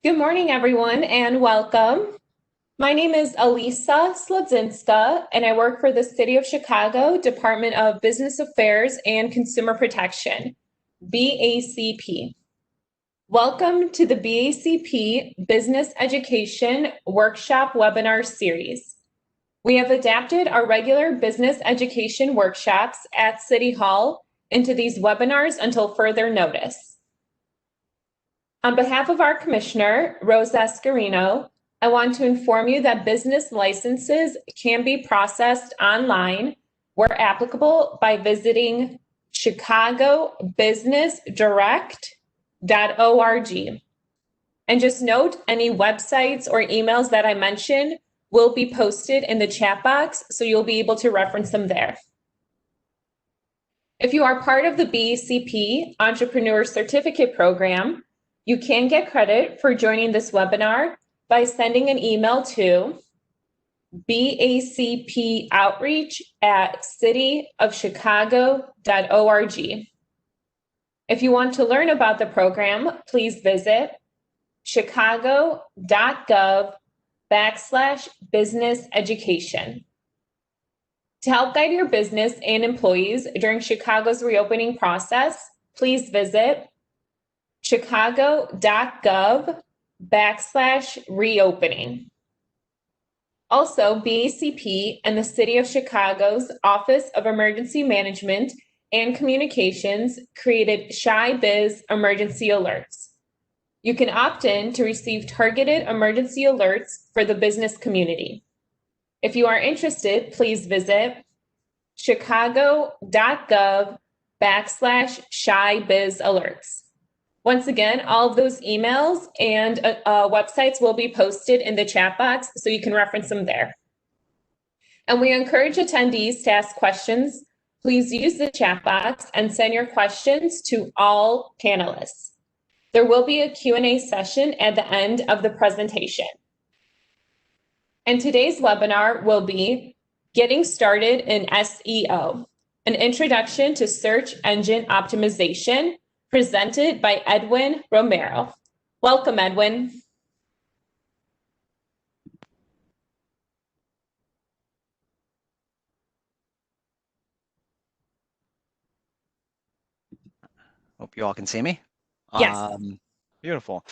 Good morning, everyone, and welcome. My name is Elisa Sladzinska, and I work for the City of Chicago Department of Business Affairs and Consumer Protection, BACP. Welcome to the BACP Business Education Workshop Webinar Series. We have adapted our regular business education workshops at City Hall into these webinars until further notice. On behalf of our Commissioner, Rosa Escarino, I want to inform you that business licenses can be processed online where applicable by visiting chicagobusinessdirect.org. And just note, any websites or emails that I mentioned will be posted in the chat box, so you'll be able to reference them there. If you are part of the BACP Entrepreneur Certificate Program, you can get credit for joining this webinar by sending an email to bacpoutreach@cityofchicago.org. If you want to learn about the program, please visit chicago.gov/business education. To help guide your business and employees during Chicago's reopening process, please visit chicago.gov/reopening. Also, BACP and the City of Chicago's Office of Emergency Management and Communications created ShyBiz emergency alerts. You can opt in to receive targeted emergency alerts for the business community. If you are interested, please visit chicago.gov/ShyBiz alerts. Once again, all of those emails and websites will be posted in the chat box, so you can reference them there. And we encourage attendees to ask questions. Please use the chat box and send your questions to all panelists. There will be a Q&A session at the end of the presentation. And today's webinar will be Getting Started in SEO, an Introduction to Search Engine Optimization, presented by Edwin Romero. Welcome, Edwin. Hope you all can see me. Yes. Beautiful.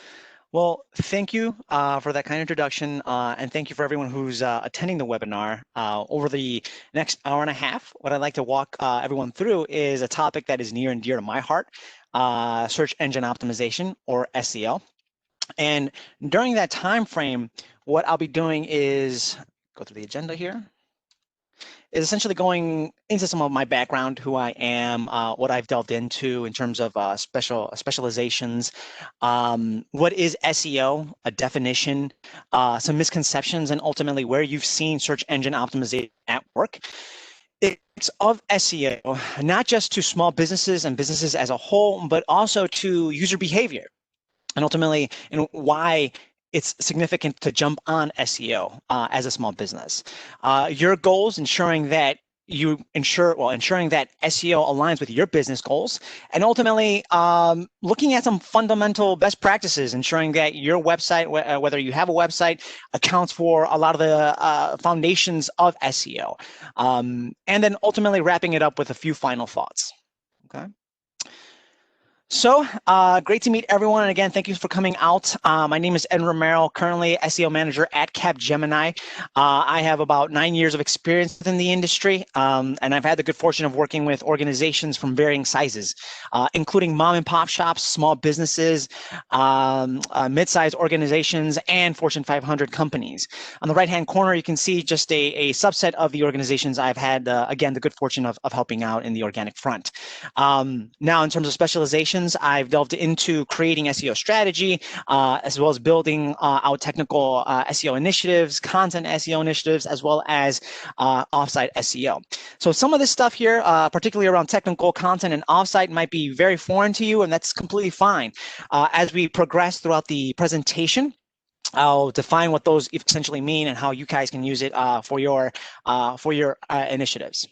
Well, thank you for that kind introduction, and thank you for everyone who's attending the webinar. Over the next hour and a half, what I'd like to walk everyone through is a topic that is near and dear to my heart, search engine optimization, or SEO. And during that time frame, what I'll be doing is go through the agenda here. Is essentially going into some of my background, who I am, what I've delved into in terms of specializations, what is SEO, a definition, some misconceptions, and ultimately where you've seen search engine optimization at work. It's of SEO, not just to small businesses and businesses as a whole, but also to user behavior, and ultimately, why it's significant to jump on SEO as a small business. Your goals, ensuring that ensuring that SEO aligns with your business goals, and ultimately looking at some fundamental best practices, ensuring that your website, whether you have a website, accounts for a lot of the foundations of SEO, and then ultimately wrapping it up with a few final thoughts. Okay. So great to meet everyone. And again, thank you for coming out. My name is Edwin Romero, currently SEO manager at Capgemini. I have about 9 years of experience within the industry, and I've had the good fortune of working with organizations from varying sizes, including mom and pop shops, small businesses, mid-sized organizations, and Fortune 500 companies. On the right-hand corner, you can see just a subset of the organizations I've had, again, the good fortune of helping out in the organic front. Now, in terms of specialization, I've delved into creating SEO strategy, as well as building out technical SEO initiatives, content SEO initiatives, as well as offsite SEO. So some of this stuff here, particularly around technical content and offsite, might be very foreign to you, and that's completely fine. As we progress throughout the presentation, I'll define what those essentially mean and how you guys can use it for your initiatives.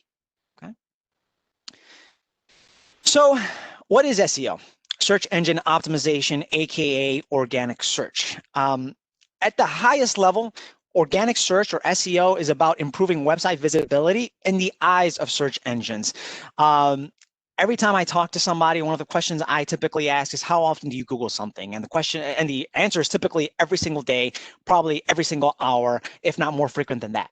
Okay. So what is SEO? search engine optimization, aka organic search. At the highest level, organic search or SEO is about improving website visibility in the eyes of search engines. Every time I talk to somebody, one of the questions I typically ask is, how often do you Google something? And the answer is typically every single day, probably every single hour, if not more frequent than that.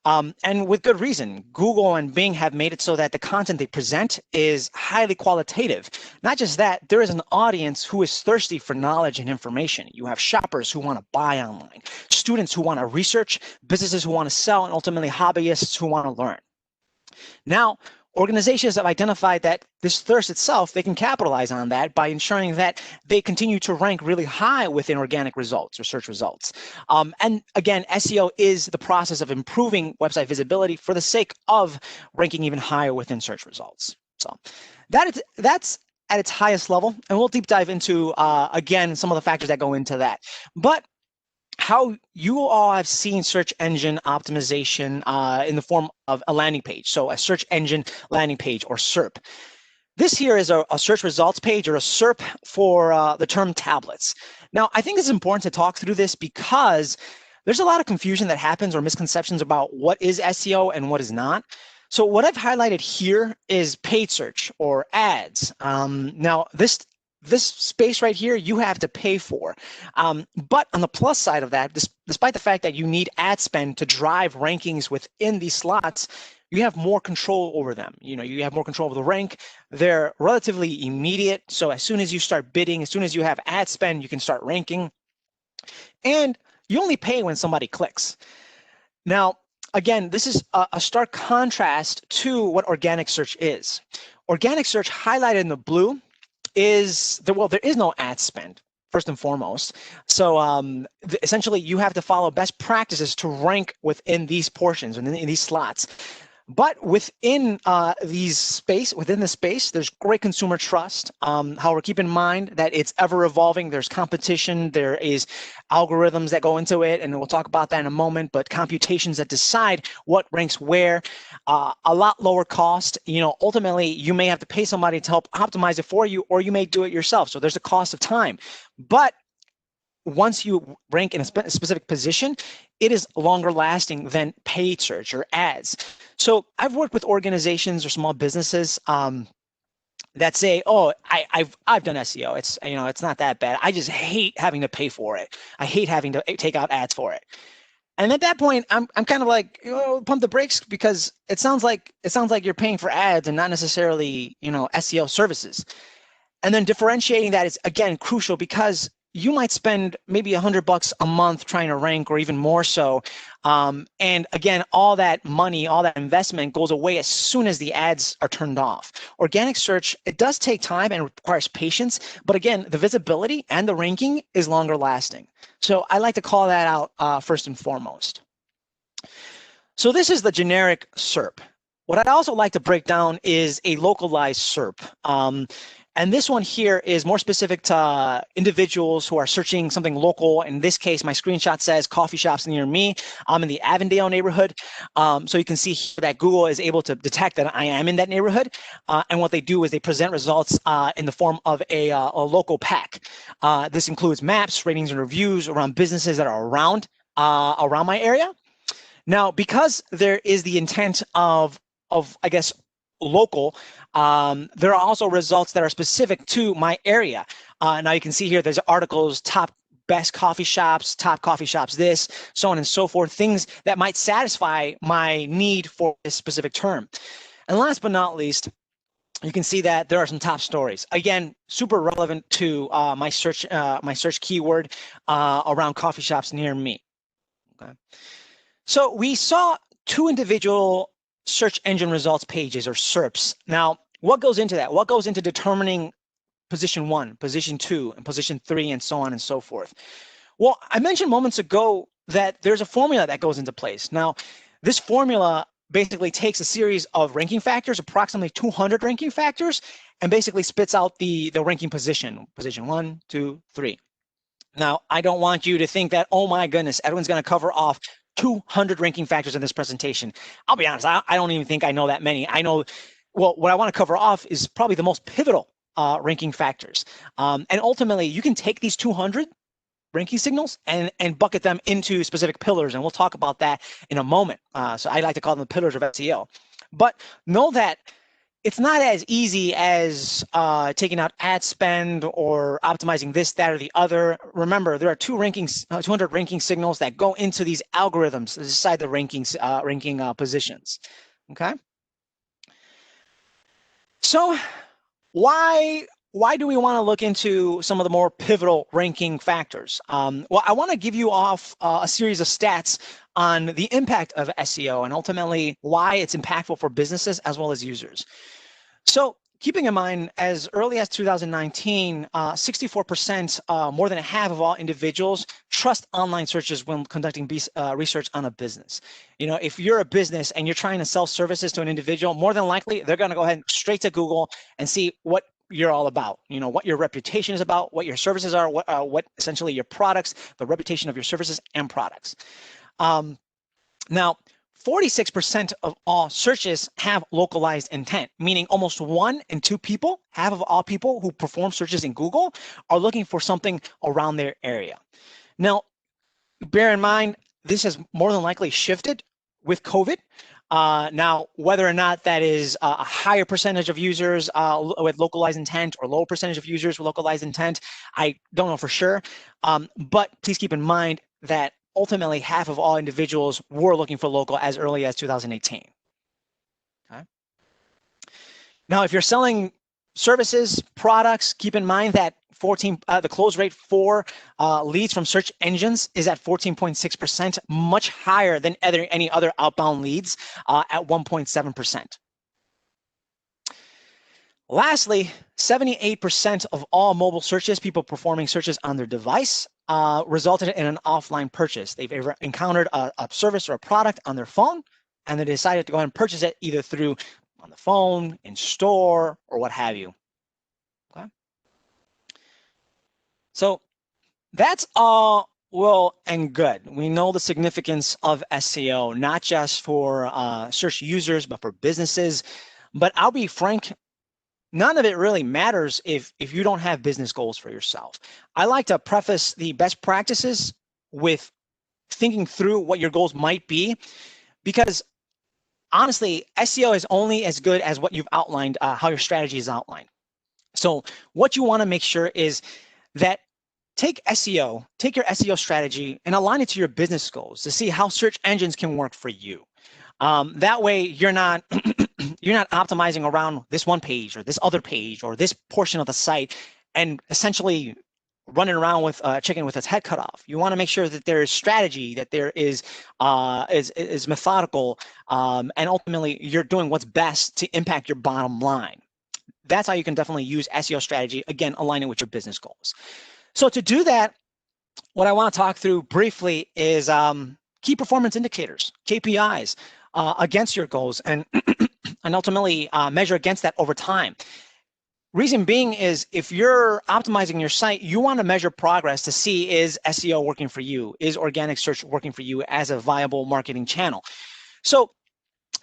And with good reason. Google and Bing have made it so that the content they present is highly qualitative. Not just that, there is an audience who is thirsty for knowledge and information. You have shoppers who want to buy online, students who want to research, businesses who want to sell, and ultimately hobbyists who want to learn. Now, organizations have identified that this thirst itself, they can capitalize on that by ensuring that they continue to rank really high within organic results or search results. And again, SEO is the process of improving website visibility for the sake of ranking even higher within search results. So that's at its highest level, and we'll deep dive into, again, some of the factors that go into that. But how you all have seen search engine optimization in the form of a landing page. So a search engine landing page, or SERP. This here is a search results page, or a SERP, for the term tablets. Now, I think it's important to talk through this because there's a lot of confusion that happens, or misconceptions about what is SEO and what is not. So what I've highlighted here is paid search or ads. Now, this space right here, you have to pay for. But on the plus side of that, despite the fact that you need ad spend to drive rankings within these slots, you have more control over them. You have more control over the rank. They're relatively immediate. So as soon as you start bidding, as soon as you have ad spend, you can start ranking. And you only pay when somebody clicks. Now, again, this is a stark contrast to what organic search is. Organic search, highlighted in the blue, there is no ad spend, first and foremost. So essentially, you have to follow best practices to rank within these portions and in these slots. But within the space, there's great consumer trust. However, keep in mind that it's ever evolving. There's competition. There is algorithms that go into it, and we'll talk about that in a moment. But computations that decide what ranks where, a lot lower cost. Ultimately, you may have to pay somebody to help optimize it for you, or you may do it yourself. So there's a cost of time. But once you rank in a specific position, it is longer lasting than paid search or ads. So I've worked with organizations or small businesses that say, "Oh, I've done SEO. It's not that bad. I just hate having to pay for it. I hate having to take out ads for it." And at that point, I'm kind of like, pump the brakes, because it sounds like you're paying for ads and not necessarily SEO services. And then differentiating that is, again, crucial, because you might spend maybe $100 a month trying to rank, or even more so. And again, all that money, all that investment goes away as soon as the ads are turned off. Organic search, it does take time and requires patience, but again, the visibility and the ranking is longer lasting. So I like to call that out first and foremost. So this is the generic SERP. What I'd also like to break down is a localized SERP. And this one here is more specific to individuals who are searching something local. In this case, my screenshot says coffee shops near me. I'm in the Avondale neighborhood. So you can see here that Google is able to detect that I am in that neighborhood. And what they do is they present results in the form of a local pack. This includes maps, ratings, and reviews around businesses that are around my area. Now, because there is the intent of I guess, local, there are also results that are specific to my area. Now you can see here, there's articles, top best coffee shops, top coffee shops this, so on and so forth, things that might satisfy my need for this specific term. And last but not least, you can see that there are some top stories. Again, super relevant to my search keyword around coffee shops near me. Okay. So we saw two individual search engine results pages, or SERPs. Now, what goes into that? What goes into determining position 1, position 2, and position 3, and so on and so forth? Well, I mentioned moments ago that there's a formula that goes into place. Now, this formula basically takes a series of ranking factors, approximately 200 ranking factors, and basically spits out the ranking position 1, 2, 3. Now, I don't want you to think that, oh my goodness, Edwin's going to cover off 200 ranking factors in this presentation. I'll be honest, I don't even think I know that many. I know, well, what I want to cover off is probably the most pivotal ranking factors. And ultimately, you can take these 200 ranking signals and bucket them into specific pillars, and we'll talk about that in a moment. So I like to call them the pillars of SEO. But know that it's not as easy as taking out ad spend or optimizing this, that, or the other. Remember, there are 200 ranking signals that go into these algorithms to decide the ranking positions. Okay. So why do we want to look into some of the more pivotal ranking factors? Well, I want to give you off a series of stats on the impact of SEO and ultimately why it's impactful for businesses as well as users. So keeping in mind, as early as 2019, 64%, more than half of all individuals trust online searches when conducting research on a business. You know, if you're a business and you're trying to sell services to an individual, more than likely, they're going to go ahead and straight to Google and see what you're all about, you know, what your reputation is about, what your services are, what essentially your products, the reputation of your services and products. Now, 46% of all searches have localized intent, meaning almost 1 in 2 people, half of all people who perform searches in Google are looking for something around their area. Now, bear in mind, this has more than likely shifted with COVID. Now, whether or not that is a higher percentage of users with localized intent or lower percentage of users with localized intent, I don't know for sure. But please keep in mind that ultimately half of all individuals were looking for local as early as 2018. Okay. Now, if you're selling services, products, keep in mind that the close rate for leads from search engines is at 14.6%, much higher than any other outbound leads at 1.7%. Lastly, 78% of all mobile searches, people performing searches on their device, resulted in an offline purchase. They've ever encountered a service or a product on their phone, and they decided to go ahead and purchase it either through on the phone, in store, or what have you. Okay. So that's all well and good. We know the significance of SEO, not just for search users, but for businesses. But I'll be frank, none of it really matters if you don't have business goals for yourself. I like to preface the best practices with thinking through what your goals might be, because honestly, SEO is only as good as what you've outlined, how your strategy is outlined. So what you want to make sure is that take your SEO strategy and align it to your business goals to see how search engines can work for you. That way you're not you're not optimizing around this one page or this other page or this portion of the site and essentially running around with chicken with its head cut off. You want to make sure that there is strategy, that there is methodical, and ultimately you're doing what's best to impact your bottom line. That's how you can definitely use SEO strategy, again, aligning with your business goals. So to do that, what I want to talk through briefly is key performance indicators, KPIs, against your goals, and and ultimately measure against that over time. Reason being is if you're optimizing your site, you want to measure progress to see, is SEO working for you? Is organic search working for you as a viable marketing channel? So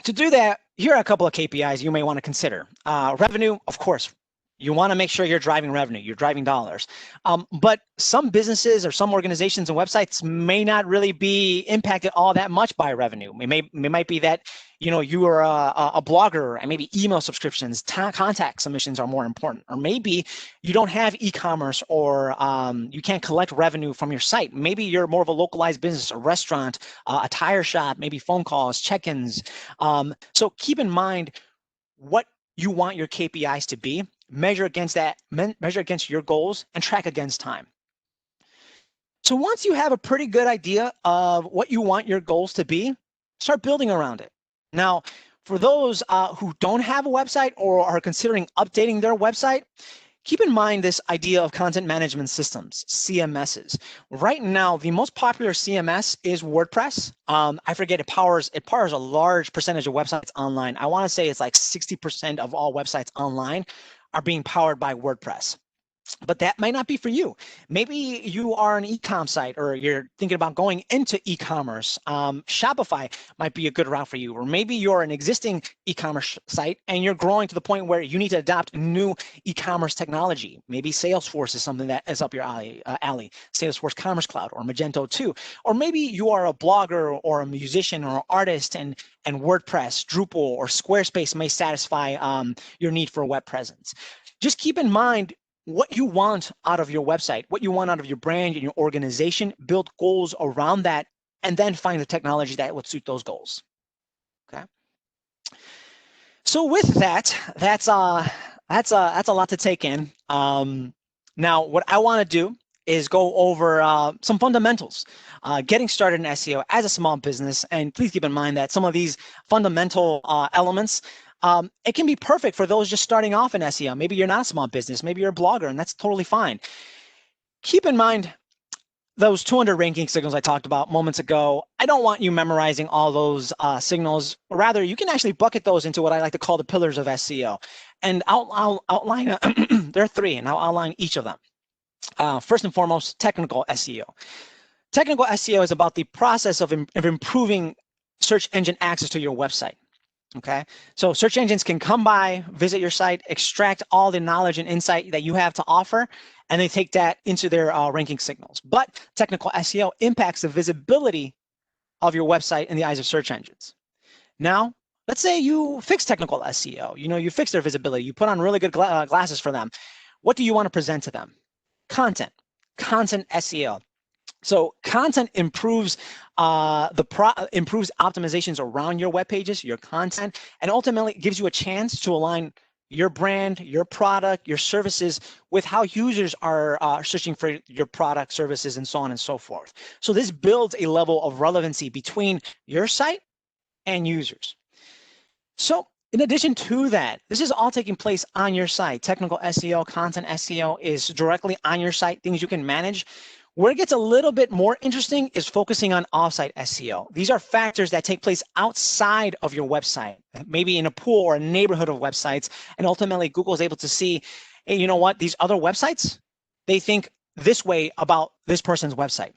to do that, here are a couple of KPIs you may want to consider. Revenue, of course. You want to make sure you're driving revenue, you're driving dollars. But some businesses or some organizations and websites may not really be impacted all that much by revenue. It might be that, you know, you are a blogger and maybe email subscriptions, contact submissions are more important. Or maybe you don't have e-commerce or you can't collect revenue from your site. Maybe you're more of a localized business, a restaurant, a tire shop, maybe phone calls, check-ins. So keep in mind what you want your KPIs to be, measure against that, measure against your goals, and track against time. So once you have a pretty good idea of what you want your goals to be, start building around it. Now, for those who don't have a website or are considering updating their website, keep in mind this idea of content management systems, CMSs. Right now, the most popular CMS is WordPress. I forget, it powers a large percentage of websites online. I want to say it's like 60% of all websites online are being powered by WordPress. but that might not be for you. Maybe you are an e-com site, or you're thinking about going into e-commerce. Shopify might be a good route for you. Or maybe you're an existing e-commerce site and you're growing to the point where you need to adopt new e-commerce technology. Maybe Salesforce is something that is up your alley, Salesforce Commerce Cloud or Magento 2. Or maybe you are a blogger or a musician or an artist, and WordPress, Drupal, or Squarespace may satisfy your need for a web presence. Just keep in mind what you want out of your website, what you want out of your brand and your organization, build goals around that, and then find the technology that would suit those goals. Okay. So with that, that's a lot to take in. Now, what I want to do is go over some fundamentals, getting started in SEO as a small business. And please keep in mind that some of these fundamental elements, it can be perfect for those just starting off in SEO. Maybe you're not a small business, maybe you're a blogger, and that's totally fine. Keep in mind those 200 ranking signals I talked about moments ago. I don't want you memorizing all those signals. Rather, you can actually bucket those into what I like to call the pillars of SEO. And I'll outline, there are 3, and I'll outline each of them. First and foremost, technical SEO. Technical SEO is about the process of improving search engine access to your website. Okay, so search engines can come by, visit your site, extract all the knowledge and insight that you have to offer, and they take that into their ranking signals. But technical SEO impacts the visibility of your website in the eyes of search engines. Now, let's say you fix technical SEO. You fix their visibility. You put on really good glasses for them. What do you want to present to them? Content SEO. So content improves improves optimizations around your web pages, your content, and ultimately gives you a chance to align your brand, your product, your services with how users are searching for your product, services, and so on and so forth. So this builds a level of relevancy between your site and users. So in addition to that, this is all taking place on your site. Technical SEO, content SEO is directly on your site, things you can manage. Where it gets a little bit more interesting is focusing on offsite SEO. These are factors that take place outside of your website, maybe in a pool or a neighborhood of websites, and ultimately Google is able to see, hey, you know what, these other websites, they think this way about this person's website.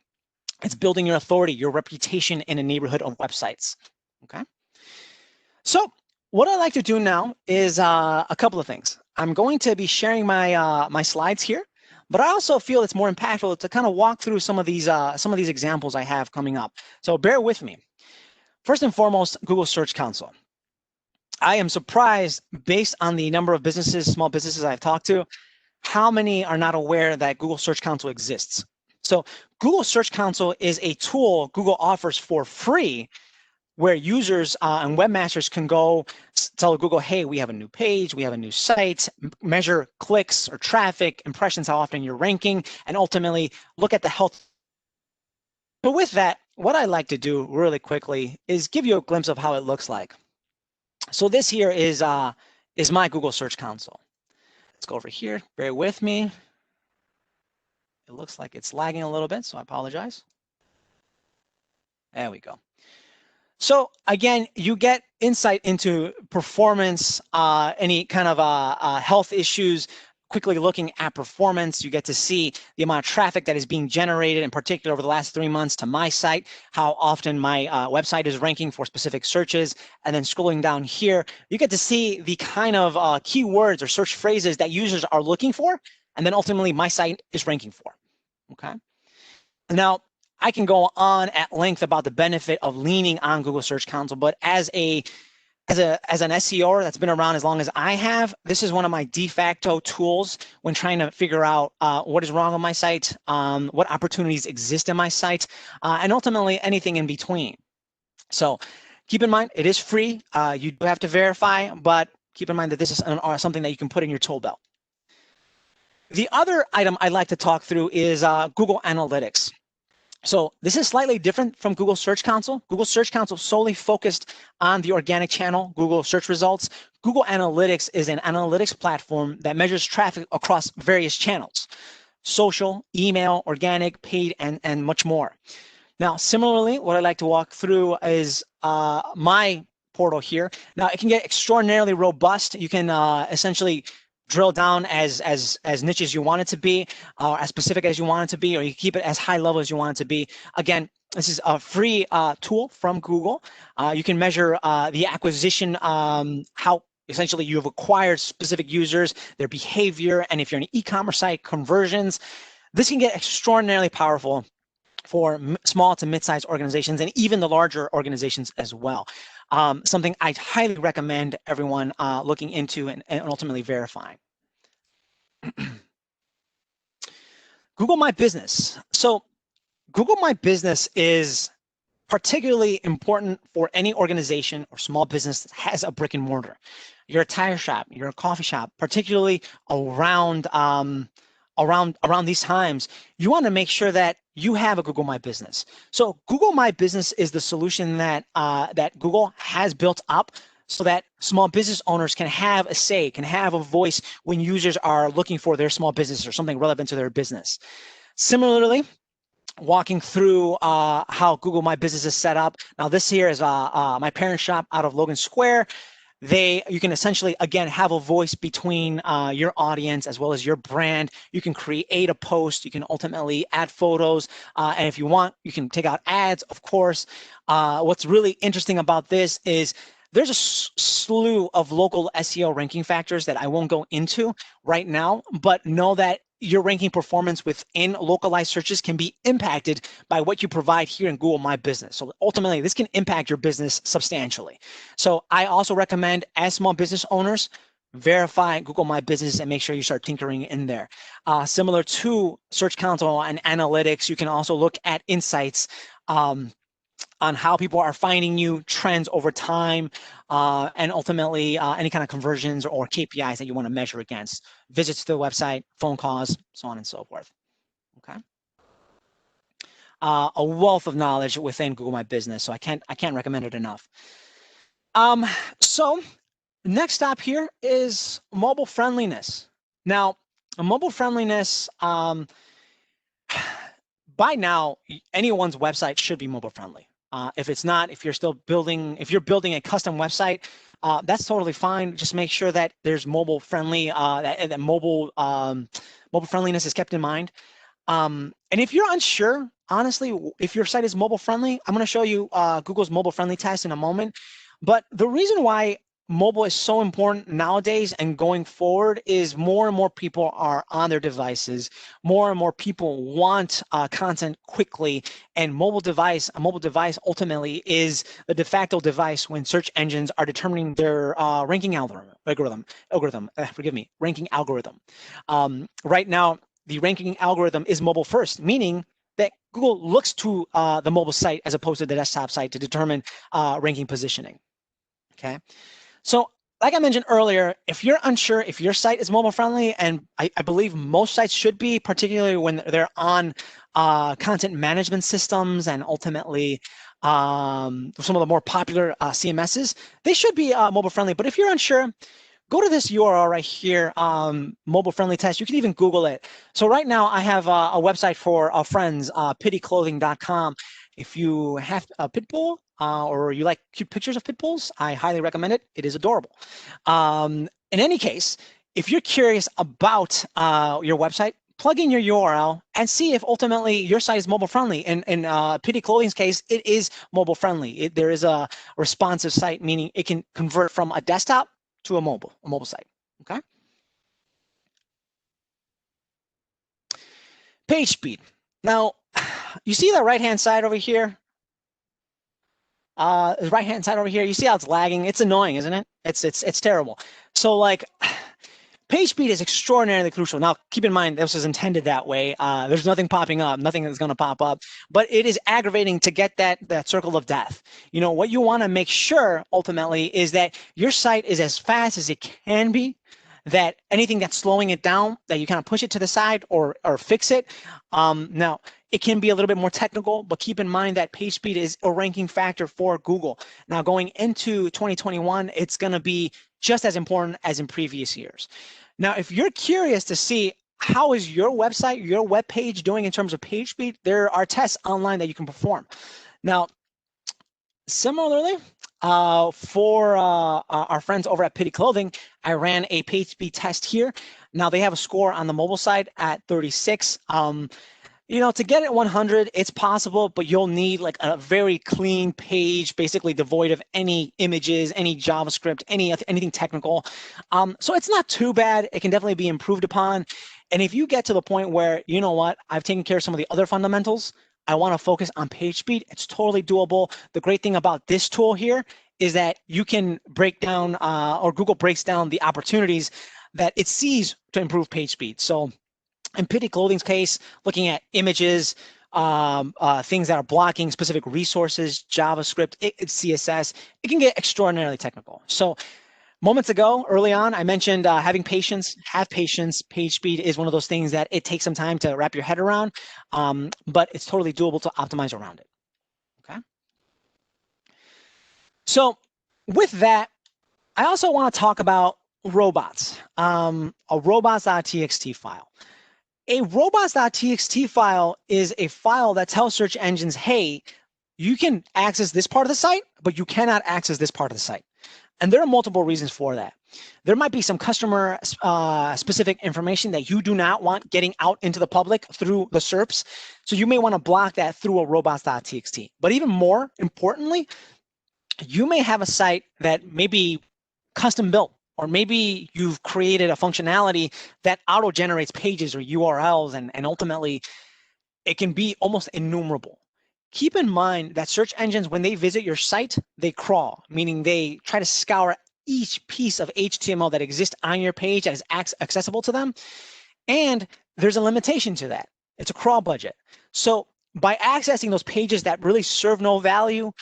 It's building your authority, your reputation in a neighborhood of websites, okay? So what I like to do now is a couple of things. I'm going to be sharing my, my slides here. But I also feel it's more impactful to kind of walk through some of these examples I have coming up. So bear with me. First and foremost, Google Search Console. I am surprised, based on the number of businesses, small businesses I've talked to, how many are not aware that Google Search Console exists. So Google Search Console is a tool Google offers for free, where users and webmasters can go tell Google, hey, we have a new page, we have a new site, measure clicks or traffic, impressions, how often you're ranking, and ultimately look at the health. So with that, what I like to do really quickly is give you a glimpse of how it looks like. So this here is my Google Search Console. Let's go over here, bear with me. It looks like it's lagging a little bit, so I apologize. There we go. So again, you get insight into performance, any kind of health issues, quickly looking at performance. You get to see the amount of traffic that is being generated, in particular over the last 3 months to my site, how often my website is ranking for specific searches. And then scrolling down here, you get to see the kind of keywords or search phrases that users are looking for, and then ultimately my site is ranking for, okay? Now, I can go on at length about the benefit of leaning on Google Search Console, but as an SEO that's been around as long as I have, this is one of my de facto tools when trying to figure out what is wrong with my site, what opportunities exist in my site, and ultimately anything in between. So keep in mind, it is free. You do have to verify, but keep in mind that this is something that you can put in your tool belt. The other item I'd like to talk through is Google Analytics. So this is slightly different from Google Search Console. Google Search Console solely focused on the organic channel, Google search results. Google Analytics is an analytics platform that measures traffic across various channels: social, email, organic, paid, and much more. Now, similarly, what I'd like to walk through is my portal here. Now, it can get extraordinarily robust. You can essentially drill down as niche as you want it to be, or as specific as you want it to be, or you keep it as high level as you want it to be. Again, this is a free tool from Google. You can measure the acquisition, how essentially you've acquired specific users, their behavior, and if you're an e-commerce site, conversions. This can get extraordinarily powerful for small to mid-sized organizations and even the larger organizations as well. Something I highly recommend everyone looking into and ultimately verifying. Google My Business. So Google My Business is particularly important for any organization or small business that has a brick and mortar. You're a tire shop, you're a coffee shop, particularly around these times, you want to make sure that you have a Google My Business. So Google My Business is the solution that that Google has built up so that small business owners can have a say, can have a voice when users are looking for their small business or something relevant to their business. Similarly, walking through how Google My Business is set up. Now this here is my parents' shop out of Logan Square. You can essentially, again, have a voice between your audience as well as your brand. You can create a post. You can ultimately add photos. And if you want, you can take out ads, of course. What's really interesting about this is there's a slew of local SEO ranking factors that I won't go into right now, but know that your ranking performance within localized searches can be impacted by what you provide here in Google My Business. So ultimately, this can impact your business substantially. So I also recommend, as small business owners, verify Google My Business and make sure you start tinkering in there. Similar to Search Console and analytics, you can also look at insights on how people are finding you, trends over time, and ultimately any kind of conversions or KPIs that you want to measure against, visits to the website, phone calls, so on and so forth. Okay. A wealth of knowledge within Google My Business, so I can't recommend it enough. So next stop here is mobile friendliness. Now, mobile friendliness, by now, anyone's website should be mobile friendly. If it's not, if you're building a custom website, that's totally fine. Just make sure that there's mobile friendly, that mobile friendliness is kept in mind. And if you're unsure, honestly, if your site is mobile friendly, I'm going to show you Google's mobile friendly test in a moment. But the reason why mobile is so important nowadays and going forward is more and more people are on their devices. More and more people want content quickly, and a mobile device ultimately is the de facto device when search engines are determining their ranking ranking algorithm. Right now, the ranking algorithm is mobile first, meaning that Google looks to the mobile site as opposed to the desktop site to determine ranking positioning. Okay. So like I mentioned earlier, if you're unsure if your site is mobile friendly, and I believe most sites should be, particularly when they're on content management systems and ultimately some of the more popular CMSs, they should be mobile friendly. But if you're unsure, go to this URL right here, mobile friendly test. You can even Google it. So right now I have a website for our friends, pittyclothing.com. If you have a pit bull or you like cute pictures of pit bulls, I highly recommend it. It is adorable. In any case, if you're curious about your website, plug in your URL and see if ultimately your site is mobile friendly. In Pitty Clothing's case, it is mobile friendly. There is a responsive site, meaning it can convert from a desktop to a mobile site. Okay. Page speed. Now, you see the right-hand side over here? The right-hand side over here, you see how it's lagging? It's annoying, isn't it? It's terrible. So like, page speed is extraordinarily crucial. Now, keep in mind, this is intended that way. There's nothing popping up, nothing is going to pop up, but it is aggravating to get that circle of death. You know, what you want to make sure ultimately is that your site is as fast as it can be, that anything that's slowing it down, that you kind of push it to the side or fix it. Now, it can be a little bit more technical, but keep in mind that page speed is a ranking factor for Google. Now, going into 2021, it's going to be just as important as in previous years. Now, if you're curious to see how is your website, your web page doing in terms of page speed, there are tests online that you can perform. Now, similarly, for our friends over at Pity Clothing, I ran a page speed test here. Now they have a score on the mobile side at 36. To get it 100, it's possible, but you'll need like a very clean page, basically devoid of any images, any JavaScript, anything technical. So it's not too bad. It can definitely be improved upon. And if you get to the point where, you know what, I've taken care of some of the other fundamentals, I want to focus on page speed, it's totally doable. The great thing about this tool here is that you can break down, or Google breaks down the opportunities that it sees to improve page speed. So in Pity Clothing's case, looking at images, things that are blocking specific resources, JavaScript, CSS, it can get extraordinarily technical. So moments ago, early on, I mentioned having patience, have patience. Page speed is one of those things that it takes some time to wrap your head around, but it's totally doable to optimize around it, okay? So with that, I also want to talk about robots, a robots.txt file. A robots.txt file is a file that tells search engines, hey, you can access this part of the site, but you cannot access this part of the site. And there are multiple reasons for that. There might be some customer specific information that you do not want getting out into the public through the SERPs. So you may want to block that through a robots.txt. But even more importantly, you may have a site that may be custom built, or maybe you've created a functionality that auto-generates pages or URLs, and ultimately it can be almost innumerable. Keep in mind that search engines, when they visit your site, they crawl, meaning they try to scour each piece of HTML that exists on your page that is accessible to them. And there's a limitation to that. It's a crawl budget. So by accessing those pages that really serve no value,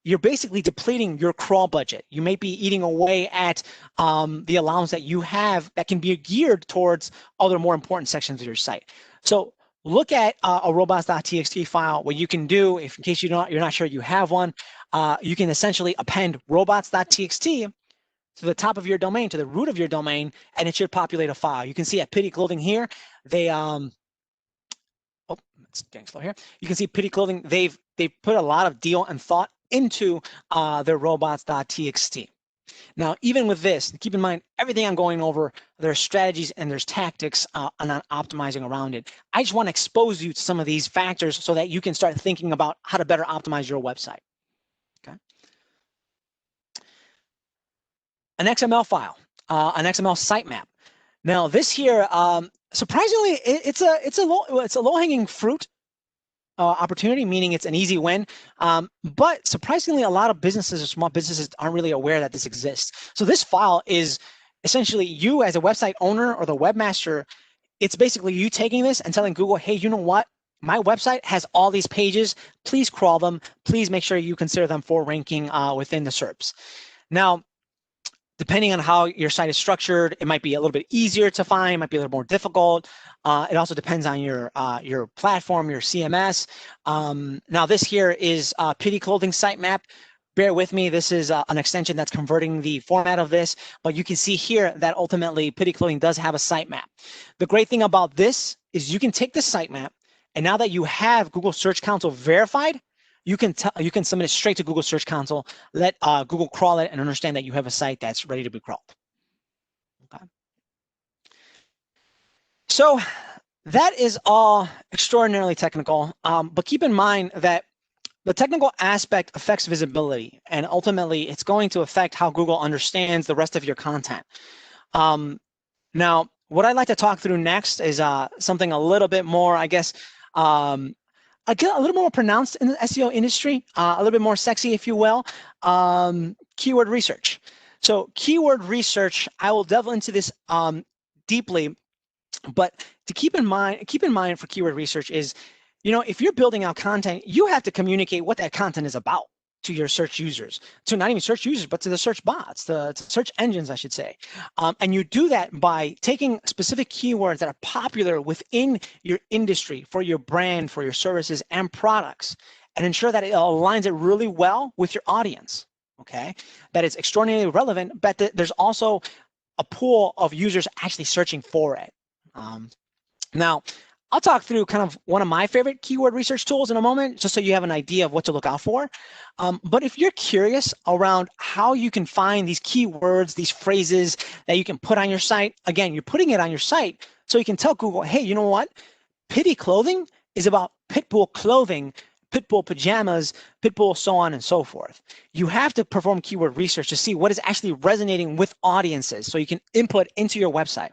you're basically depleting your crawl budget. You may be eating away at the allowance that you have that can be geared towards other more important sections of your site. So look at a robots.txt file. What you can do, if in case you're not sure you have one, you can essentially append robots.txt to the top of your domain, to the root of your domain, and it should populate a file. You can see at Pity Clothing here, they it's getting slow here. You can see Pity Clothing, they've put a lot of deal and thought into their robots.txt. Now, even with this, keep in mind everything I'm going over, there's strategies and there's tactics on optimizing around it. I just want to expose you to some of these factors so that you can start thinking about how to better optimize your website. Okay. An XML file, an XML sitemap. Now, this here, surprisingly, it's a low-hanging fruit opportunity, meaning it's an easy win. But surprisingly, a lot of businesses or small businesses aren't really aware that this exists. So this file is essentially you as a website owner or the webmaster. It's basically you taking this and telling Google, hey, you know what? My website has all these pages. Please crawl them. Please make sure you consider them for ranking within the SERPs. Now, depending on how your site is structured, it might be a little bit easier to find, it might be a little more difficult. It also depends on your platform, your CMS. Now this here is Pity Clothing Sitemap. Bear with me, this is an extension that's converting the format of this, but you can see here that ultimately Pity Clothing does have a sitemap. The great thing about this is you can take this sitemap, and now that you have Google Search Console verified, you can submit it straight to Google Search Console, let Google crawl it, and understand that you have a site that's ready to be crawled. Okay. So that is all extraordinarily technical, but keep in mind that the technical aspect affects visibility, and ultimately it's going to affect how Google understands the rest of your content. Now, what I'd like to talk through next is something a little bit more, I guess, a little more pronounced in the SEO industry, a little bit more sexy, if you will, keyword research. So keyword research, I will delve into this deeply, but to keep in mind for keyword research is, if you're building out content, you have to communicate what that content is about to your search users, to not even search users, but to the search bots, to search engines, I should say. And you do that by taking specific keywords that are popular within your industry, for your brand, for your services and products, and ensure that it aligns it really well with your audience, okay? That it's extraordinarily relevant, but that there's also a pool of users actually searching for it. Now, I'll talk through kind of one of my favorite keyword research tools in a moment, just so you have an idea of what to look out for. But if you're curious around how you can find these keywords, these phrases that you can put on your site, again, you're putting it on your site so you can tell Google, hey, you know what? Pitty clothing is about pit bull clothing, pit bull pajamas, pit bull, so on and so forth. You have to perform keyword research to see what is actually resonating with audiences so you can input into your website.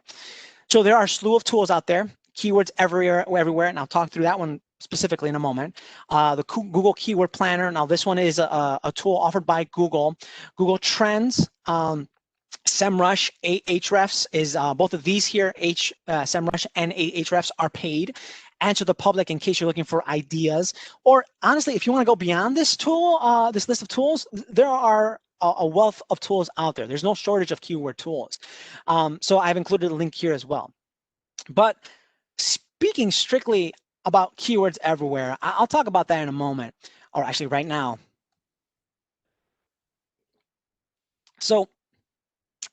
So there are a slew of tools out there, keywords everywhere, and I'll talk through that one specifically in a moment. The Google Keyword Planner. Now this one is a tool offered by Google. Google Trends, SEMrush, Ahrefs is both of these here, SEMrush and Ahrefs are paid and to the public in case you're looking for ideas. Or honestly, if you want to go beyond this tool, this list of tools, there are a wealth of tools out there. There's no shortage of keyword tools. So I've included a link here as well. But speaking strictly about keywords everywhere, I'll talk about that in a moment, or actually right now. So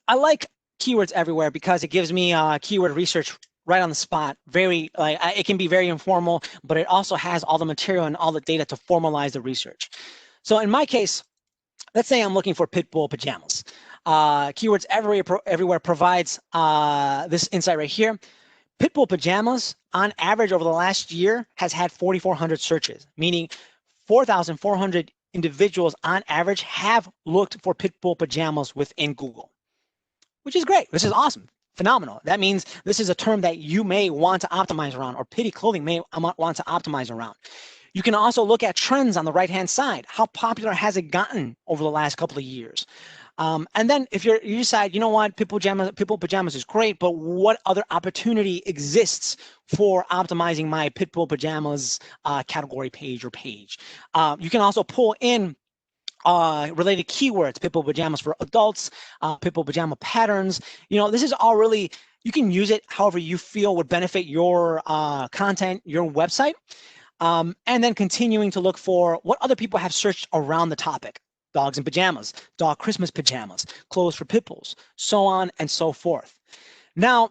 I like keywords everywhere because it gives me keyword research right on the spot. It can be very informal, but it also has all the material and all the data to formalize the research. So in my case, let's say I'm looking for pit bull pajamas. Keywords everywhere provides this insight right here. Pit bull pajamas, on average over the last year, has had 4,400 searches, meaning 4,400 individuals on average have looked for pit bull pajamas within Google, which is great. This is awesome, phenomenal. That means this is a term that you may want to optimize around, or pitty clothing may want to optimize around. You can also look at trends on the right-hand side. How popular has it gotten over the last couple of years? And then if you decide, you know what, pit bull pajamas is great, but what other opportunity exists for optimizing my pit bull pajamas category page or page? You can also pull in related keywords, pit bull pajamas for adults, pit bull pajama patterns. You know, this is all really, you can use it however you feel would benefit your content, your website. And then continuing to look for what other people have searched around the topic. Dogs in pajamas, dog Christmas pajamas, clothes for pit bulls, so on and so forth. Now,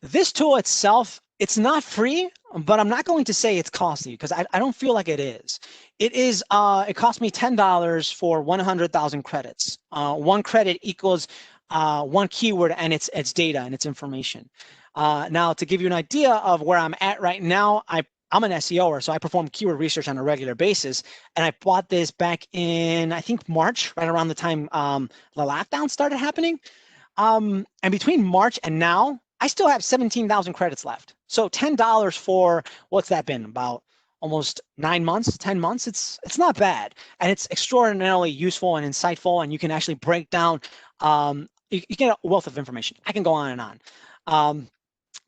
this tool itself, it's not free, but I'm not going to say it's costly because I don't feel like it is. It cost me $10 for 100,000 credits. One credit equals one keyword and its data and its information. Now, to give you an idea of where I'm at right now, I'm an SEOer, so I perform keyword research on a regular basis. And I bought this back in, I think, March, right around the time the lockdown started happening. And between March and now, I still have 17,000 credits left. So $10 for, what's that been, about almost 9 months, 10 months? It's not bad. And it's extraordinarily useful and insightful, and you can actually break down, you get a wealth of information. I can go on and on.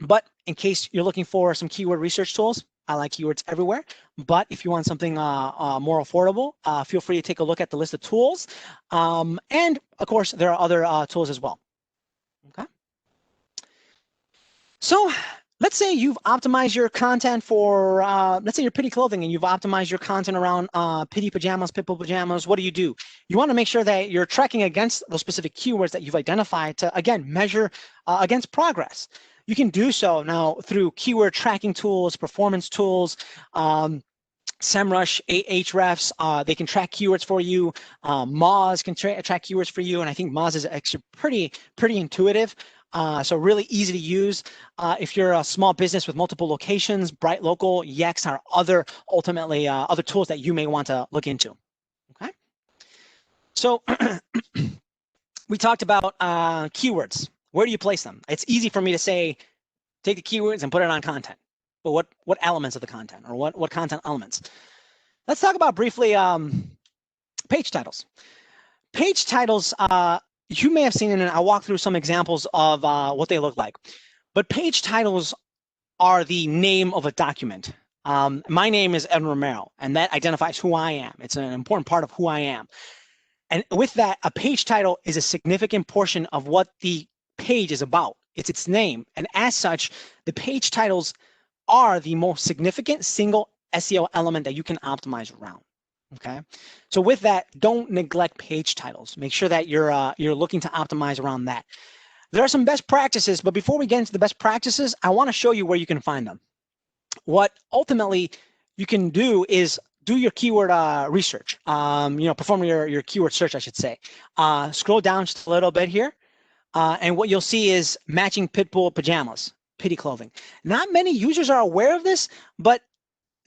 But in case you're looking for some keyword research tools, I like keywords everywhere. But if you want something more affordable, feel free to take a look at the list of tools. And of course, there are other tools as well. Okay. So let's say you've optimized your content for, let's say you're pitty clothing and you've optimized your content around pitty pajamas, pit bull pajamas. What do? You want to make sure that you're tracking against those specific keywords that you've identified to, again, measure against progress. You can do so now through keyword tracking tools, performance tools, SEMrush, Ahrefs, they can track keywords for you. Moz can track keywords for you, and I think Moz is actually pretty intuitive. So really easy to use. If you're a small business with multiple locations, Bright Local, Yext are other tools that you may want to look into. Okay. So we talked about keywords. Where do you place them? It's easy for me to say, take the keywords and put it on content. But what elements of the content, or what content elements? Let's talk about briefly page titles. Page titles, you may have seen, and I'll walk through some examples of what they look like. But page titles are the name of a document. My name is Edwin Romero, and that identifies who I am. It's an important part of who I am. And with that, a page title is a significant portion of what the page is about. It's its name. And as such, the page titles are the most significant single SEO element that you can optimize around. Okay. So with that, don't neglect page titles. Make sure that you're looking to optimize around that. There are some best practices, but before we get into the best practices, I want to show you where you can find them. what ultimately you can do is do your keyword research, perform your keyword search, I should say. Scroll down just a little bit here, and what you'll see is matching pitbull pajamas, pity clothing. Not many users are aware of this, but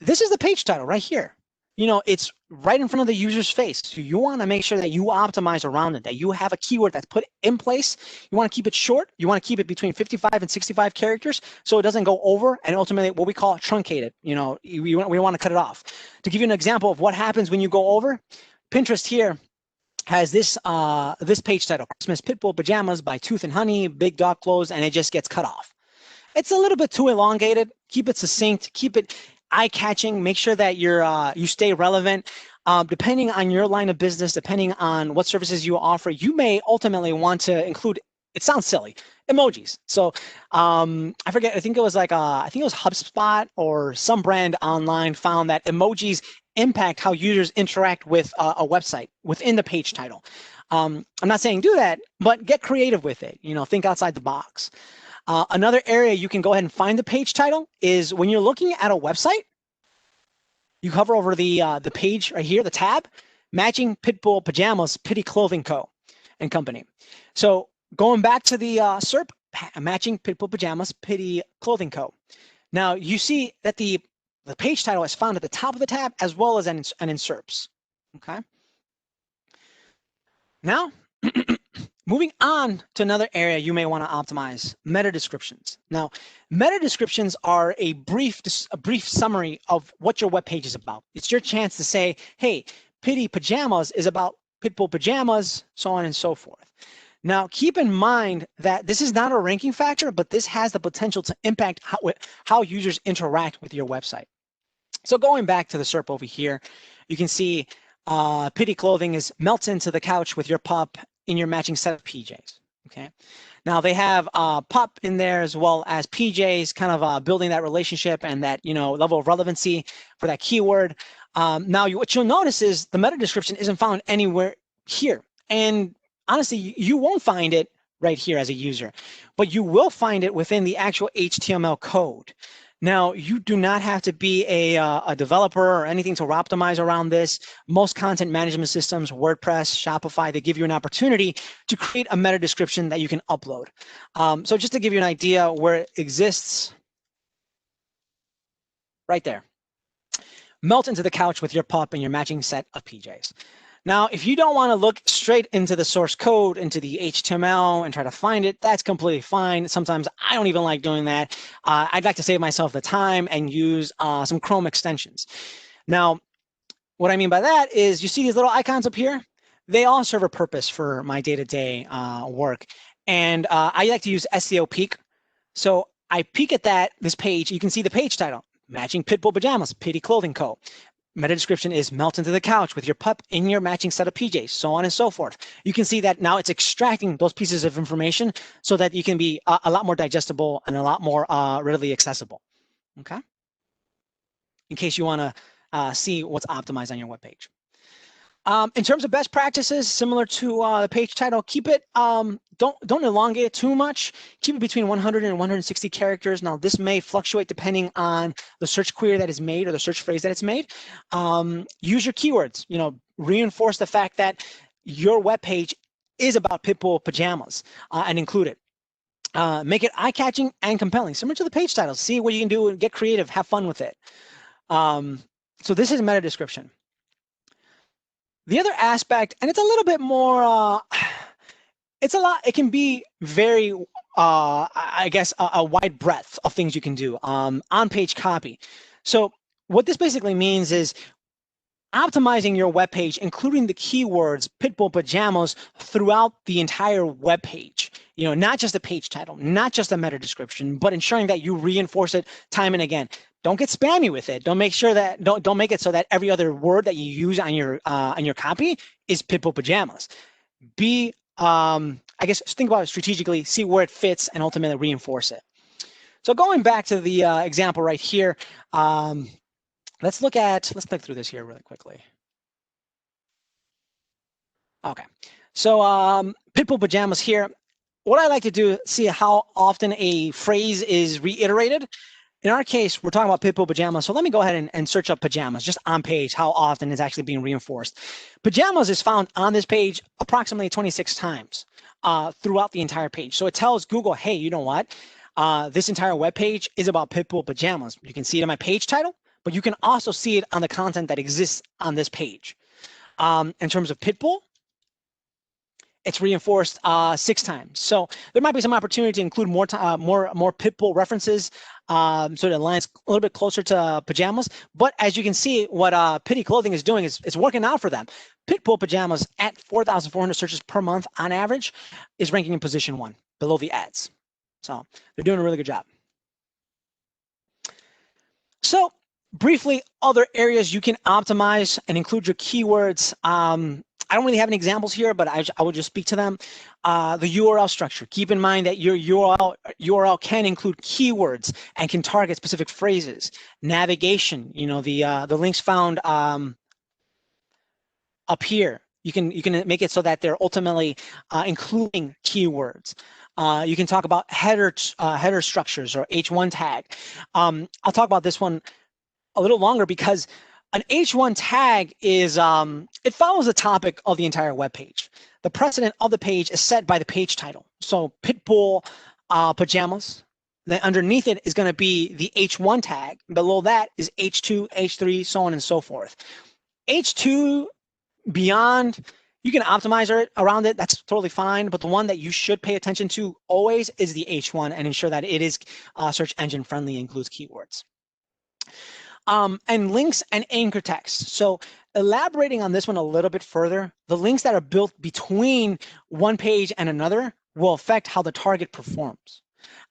this is the page title right here. It's right in front of the user's face. So you want to make sure that you optimize around it, that you have a keyword that's put in place. You want to keep it short. You want to keep it between 55 and 65 characters so it doesn't go over and ultimately what we call truncated. We want to cut it off. To give you an example of what happens when you go over, Pinterest here has this page title, Christmas Pitbull Pajamas by Tooth and Honey, Big Dog Clothes, and it just gets cut off. It's a little bit too elongated. Keep it succinct. Keep it eye-catching. Make sure that you stay relevant. Depending on your line of business, depending on what services you offer, you may ultimately want to include, it sounds silly, emojis. So I forget, I think it was HubSpot or some brand online found that emojis impact how users interact with a website within the page title. I'm not saying do that, but get creative with it. Think outside the box. Another area you can go ahead and find the page title is when you're looking at a website, you hover over the page right here, the tab, Matching Pitbull Pajamas, Pity Clothing Co. and Company. So going back to the SERP, Matching Pitbull Pajamas, Pity Clothing Co. Now you see that the page title is found at the top of the tab as well as in SERPs. Okay. Now, moving on to another area you may want to optimize, meta descriptions. Now, meta descriptions are a brief summary of what your web page is about. It's your chance to say, hey, Pity Pajamas is about Pitbull pajamas, so on and so forth. Now, keep in mind that this is not a ranking factor, but this has the potential to impact how users interact with your website. So going back to the SERP over here, you can see Pity Clothing is melts into the couch with your pup in your matching set of PJs. Okay. Now they have pup in there as well as PJs, kind of building that relationship and that level of relevancy for that keyword. Now what you'll notice is the meta description isn't found anywhere here, and honestly, you won't find it right here as a user, but you will find it within the actual HTML code. Now, you do not have to be a developer or anything to optimize around this. Most content management systems, WordPress, Shopify, they give you an opportunity to create a meta description that you can upload. So just to give you an idea where it exists, right there. Melt into the couch with your pup and your matching set of PJs. Now, if you don't want to look straight into the source code, into the HTML and try to find it, that's completely fine. Sometimes I don't even like doing that. I'd like to save myself the time and use some Chrome extensions. Now, what I mean by that is you see these little icons up here? They all serve a purpose for my day-to-day work. And I like to use SEO Peek. So I peek at this page. You can see the page title, Matching Pitbull Pajamas, Pity Clothing Co. Meta description is melt into the couch with your pup in your matching set of PJs, so on and so forth. You can see that now it's extracting those pieces of information so that you can be a lot more digestible and a lot more readily accessible. Okay. In case you want to see what's optimized on your web page. In terms of best practices, similar to the page title, keep it, don't elongate it too much. Keep it between 100 and 160 characters. Now, this may fluctuate depending on the search query that is made or the search phrase that it's made. Use your keywords, reinforce the fact that your web page is about Pitbull pajamas and include it. Make it eye-catching and compelling, similar to the page title. See what you can do and get creative, have fun with it. So this is meta description. The other aspect, and it's a little bit more, it can be very, I guess, a wide breadth of things you can do. On-page copy. So what this basically means is optimizing your web page, including the keywords Pitbull pajamas throughout the entire web page. Not just the page title, not just the meta description, but ensuring that you reinforce it time and again. Don't get spammy with it. Don't make it so that every other word that you use on your copy is Pitbull pajamas. I guess think about it strategically, see where it fits, and ultimately reinforce it. So going back to the example right here, let's click through this here really quickly. Okay, so Pitbull pajamas here. What I like to do, see how often a phrase is reiterated. in our case, we're talking about Pitbull pajamas. So let me go ahead and search up pajamas just on page, how often it's actually being reinforced. Pajamas is found on this page approximately 26 times throughout the entire page. So it tells Google, hey, you know what? This entire web page is about Pitbull pajamas. You can see it in my page title, but you can also see it on the content that exists on this page. In terms of Pitbull, it's reinforced 6 times. So there might be some opportunity to include more Pitbull references so that it lands a little bit closer to pajamas. But as you can see, what Pitty Clothing is doing is it's working out for them. Pitbull pajamas at 4,400 searches per month on average is ranking in position 1 below the ads. So they're doing a really good job. So briefly, other areas you can optimize and include your keywords. I don't really have any examples here, but I will just speak to them. The URL structure. Keep in mind that your URL can include keywords and can target specific phrases. Navigation, you know, the links found up here. You can make it so that they're ultimately including keywords. You can talk about header structures or H1 tag. I'll talk about this one a little longer because an H1 tag is, it follows the topic of the entire web page. The precedent of the page is set by the page title. So Pitbull pajamas, then underneath it is going to be the H1 tag. Below that is H2, H3, so on and so forth. H2 beyond, you can optimize around it. That's totally fine. But the one that you should pay attention to always is the H1 and ensure that it is search engine friendly, includes keywords. And links and anchor text. So elaborating on this one a little bit further, the links that are built between one page and another will affect how the target performs.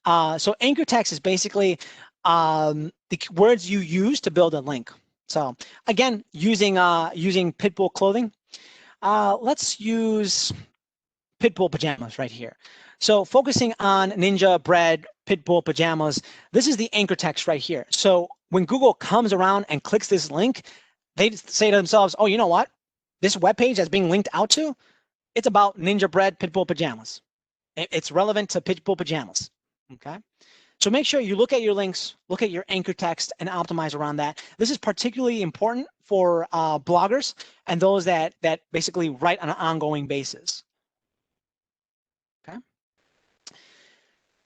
So anchor text is basically the words you use to build a link. So again, using Pitbull clothing, let's use Pitbull pajamas right here. So focusing on Ninja Bread Pitbull pajamas, this is the anchor text right here. So when Google comes around and clicks this link, they say to themselves, oh, you know what? This web page that's being linked out to, it's about Ninja Bread Pitbull pajamas. It's relevant to Pitbull pajamas, okay? So make sure you look at your links, look at your anchor text, and optimize around that. This is particularly important for bloggers and those that basically write on an ongoing basis, okay?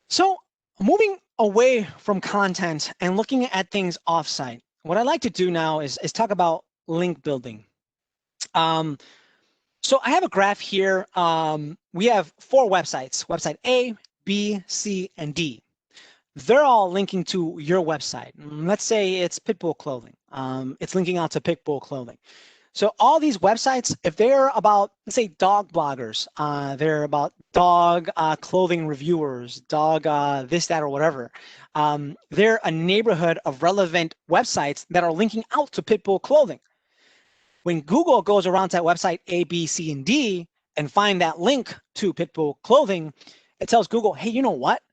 So moving away from content and looking at things offsite, what I like to do now is talk about link building. So I have a graph here. We have 4 websites, website A, B, C, and D. They're all linking to your website. Let's say it's Pitbull Clothing. It's linking out to Pitbull Clothing. So all these websites, if they're about, let's say, dog bloggers, they're about dog clothing reviewers, dog this, that, or whatever, they're a neighborhood of relevant websites that are linking out to Pitbull Clothing. When Google goes around to that website A, B, C, and D and find that link to Pitbull Clothing, it tells Google, hey, you know what?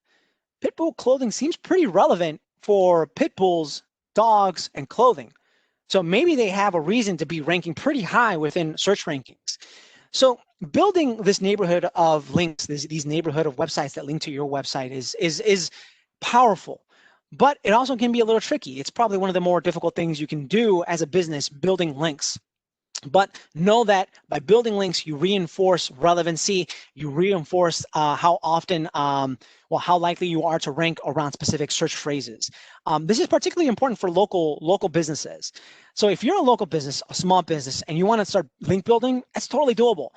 Pitbull Clothing seems pretty relevant for pit bulls, dogs, and clothing. So maybe they have a reason to be ranking pretty high within search rankings. So building this neighborhood of links, these neighborhood of websites that link to your website is powerful, but it also can be a little tricky. It's probably one of the more difficult things you can do as a business, building links. But know that by building links, you reinforce relevancy, you reinforce how often, how likely you are to rank around specific search phrases. This is particularly important for local businesses. So if you're a local business, a small business, and you want to start link building, that's totally doable.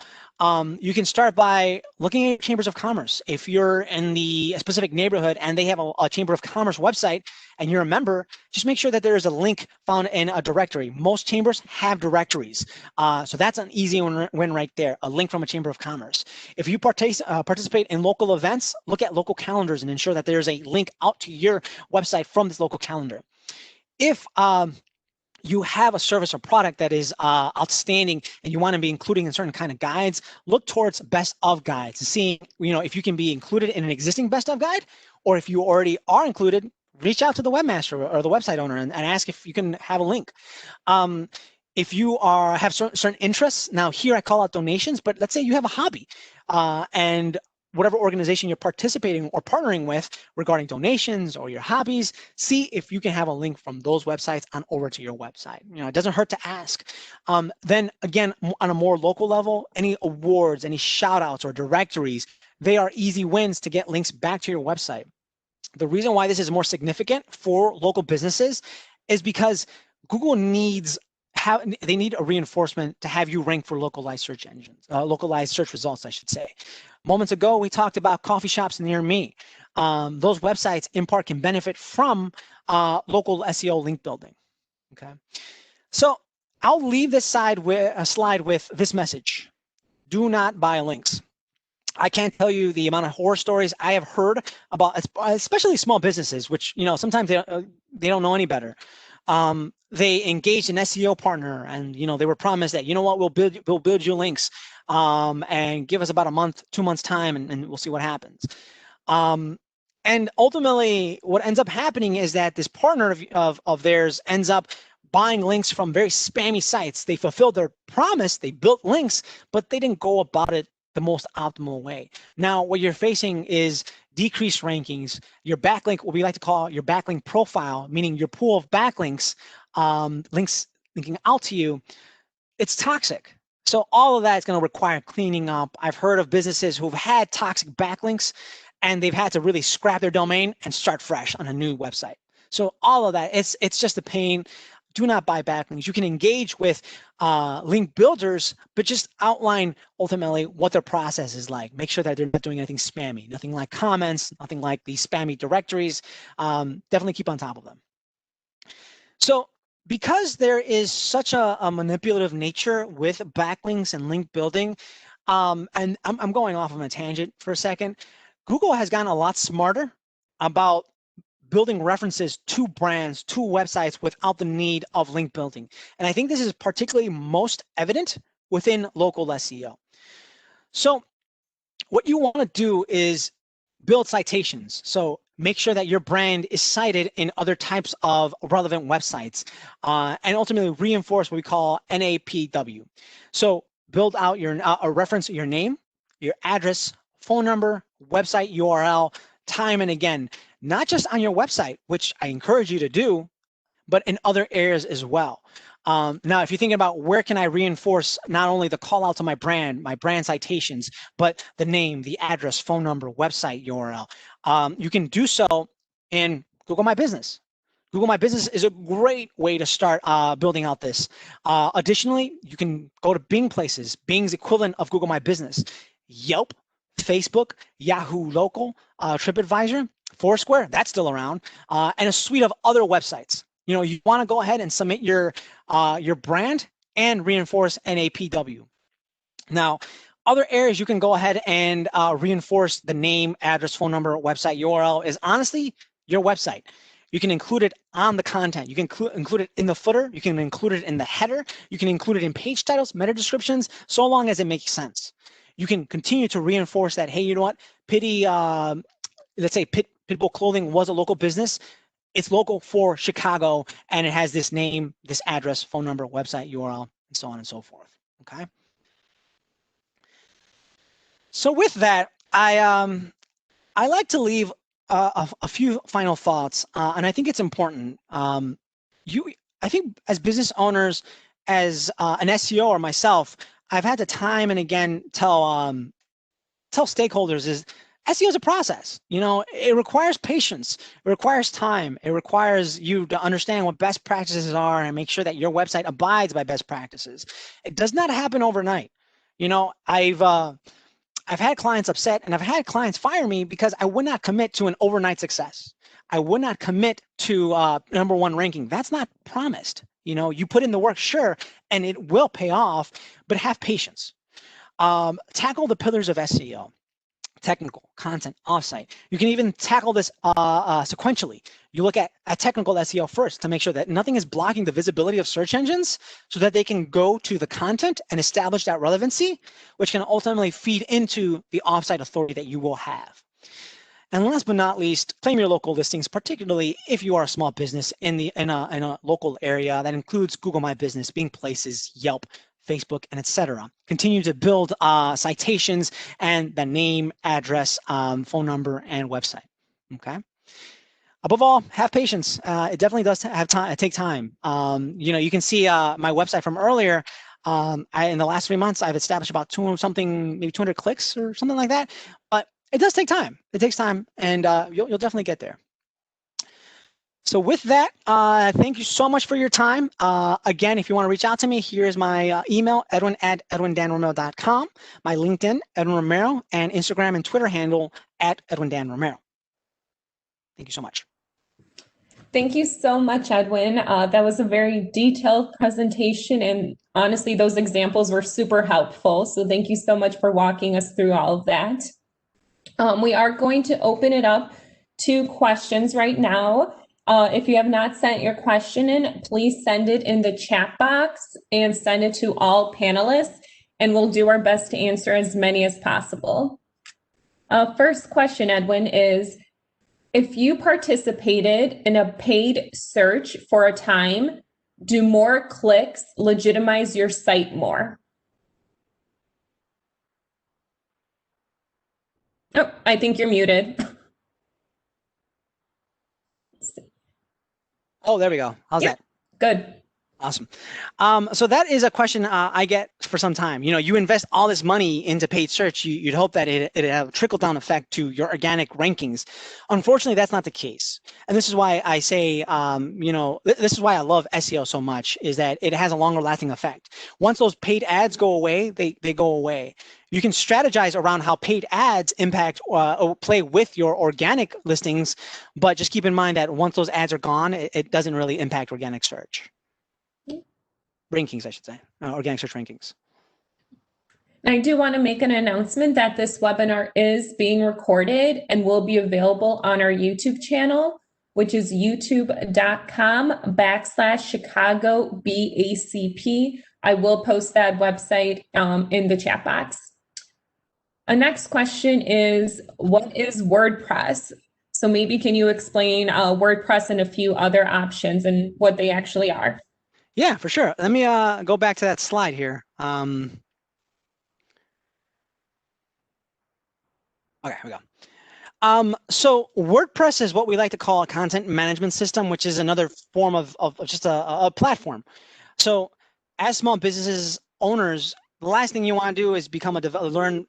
You can start by looking at chambers of commerce. If you're in a specific neighborhood and they have a chamber of commerce website and you're a member, just make sure that there is a link found in a directory. Most chambers have directories. So that's an easy win right there, a link from a chamber of commerce. If you participate in local events, look at local calendars and ensure that there's a link out to your website from this local calendar. If you have a service or product that is outstanding and you want to be including in certain kind of guides, look towards best of guides, seeing if you can be included in an existing best of guide, or if you already are included, reach out to the webmaster or the website owner and ask if you can have a link. If you have certain interests, now here I call out donations, but let's say you have a hobby and whatever organization you're participating or partnering with regarding donations or your hobbies. See if you can have a link from those websites on over to your website. It doesn't hurt to ask. Then again, on a more local level, any awards, any shout outs or directories, they are easy wins to get links back to your website. The reason why this is more significant for local businesses is because Google needs a reinforcement to have you rank for localized search engines, localized search results, I should say. Moments ago, we talked about coffee shops near me. Those websites in part can benefit from local SEO link building. Okay, so I'll leave this slide with this message: do not buy links. I can't tell you the amount of horror stories I have heard about, especially small businesses, which sometimes they don't know any better. They engaged an SEO partner, and they were promised that we'll build you links, and give us about a month, 2 months time, and we'll see what happens. And ultimately, what ends up happening is that this partner of theirs ends up buying links from very spammy sites. They fulfilled their promise, they built links, but they didn't go about it the most optimal way. Now, what you're facing is decreased rankings. Your backlink, what we like to call your backlink profile, meaning your pool of backlinks, links linking out to you, it's toxic. So all of that is going to require cleaning up. I've heard of businesses who've had toxic backlinks and they've had to really scrap their domain and start fresh on a new website. So all of that, it's just a pain. Do not buy backlinks. You can engage with link builders, but just outline ultimately what their process is like. Make sure that they're not doing anything spammy, nothing like comments, nothing like these spammy directories. Definitely keep on top of them. So because there is such a manipulative nature with backlinks and link building, and I'm going off on a tangent for a second, Google has gotten a lot smarter about building references to brands, to websites without the need of link building. And I think this is particularly most evident within local SEO. So what you want to do is build citations. So make sure that your brand is cited in other types of relevant websites, and ultimately reinforce what we call NAPW. So build out a reference, your name, your address, phone number, website URL, time and again, not just on your website, which I encourage you to do, but in other areas as well. Now, if you're thinking about where can I reinforce not only the call out to my brand citations, but the name, the address, phone number, website URL, you can do so in Google My Business. Google My Business is a great way to start building out this. Additionally, you can go to Bing places, Bing's equivalent of Google My Business, Yelp, Facebook, Yahoo Local, TripAdvisor, Foursquare, that's still around, and a suite of other websites. You want to go ahead and submit your brand and reinforce NAPW. Now, other areas you can go ahead and reinforce the name, address, phone number, website URL is honestly your website. You can include it on the content. You can include it in the footer. You can include it in the header. You can include it in page titles, meta descriptions, so long as it makes sense. You can continue to reinforce that, hey, you know what, let's say Pitbull Clothing was a local business. It's local for Chicago, and it has this name, this address, phone number, website, URL, and so on and so forth, okay? So with that, I like to leave a few final thoughts, and I think it's important. I think as business owners, as an SEO or myself, I've had to time and again tell stakeholders is SEO is a process. It requires patience. It requires time. It requires you to understand what best practices are and make sure that your website abides by best practices. It does not happen overnight. I've had clients upset and I've had clients fire me because I would not commit to an overnight success. I would not commit to #1 ranking. That's not promised. You put in the work, sure, and it will pay off, but have patience. Tackle the pillars of SEO: technical, content, offsite. You can even tackle this sequentially. You look at technical SEO first to make sure that nothing is blocking the visibility of search engines so that they can go to the content and establish that relevancy, which can ultimately feed into the offsite authority that you will have. And last but not least, claim your local listings, particularly if you are a small business in a local area. That includes Google My Business, Bing Places, Yelp, Facebook, and etc. Continue to build citations and the name, address, phone number, and website. Okay. Above all, have patience. It definitely does have time. Take time. You can see my website from earlier. In the last 3 months, I've established about maybe 200 clicks or something like that. But it does take time. It takes time, and you'll definitely get there. So with that, thank you so much for your time. Again, if you want to reach out to me, here's my email, edwin@edwindanromero.com, my LinkedIn, Edwin Romero, and Instagram and Twitter handle @EdwinDanRomero. Thank you so much. Thank you so much, Edwin. That was a very detailed presentation, and honestly, those examples were super helpful. So thank you so much for walking us through all of that. We are going to open it up to questions right now. If you have not sent your question in, please send it in the chat box and send it to all panelists, and we'll do our best to answer as many as possible. First question, Edwin, is, if you participated in a paid search for a time, do more clicks legitimize your site more? Oh, I think you're muted. Oh, there we go. How's that? Good. Awesome. So that is a question I get for some time. You invest all this money into paid search, you'd hope that it have a trickle-down effect to your organic rankings. Unfortunately, that's not the case. And this is why I say, this is why I love SEO so much, is that it has a longer lasting effect. Once those paid ads go away, they go away. You can strategize around how paid ads impact or play with your organic listings, but just keep in mind that once those ads are gone, it doesn't really impact organic search. Rankings, I should say, organic search rankings. I do want to make an announcement that this webinar is being recorded and will be available on our YouTube channel, which is youtube.com/Chicago BACP. I will post that website in the chat box. A next question is, what is WordPress? So maybe can you explain WordPress and a few other options and what they actually are? Yeah, for sure. Let me go back to that slide here. Okay, here we go. So WordPress is what we like to call a content management system, which is another form of just a platform. So as small businesses owners, the last thing you want to do is learn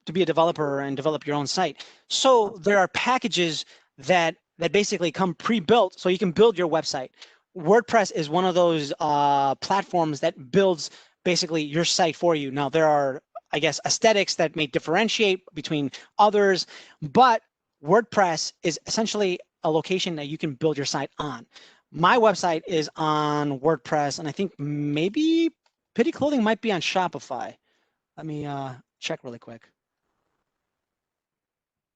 to be a developer and develop your own site. So there are packages that basically come pre-built so you can build your website. WordPress is one of those platforms that builds basically your site for you. Now, there are, I guess, aesthetics that may differentiate between others, but WordPress is essentially a location that you can build your site on. My website is on WordPress, and I think maybe Pity Clothing might be on Shopify. Let me check really quick.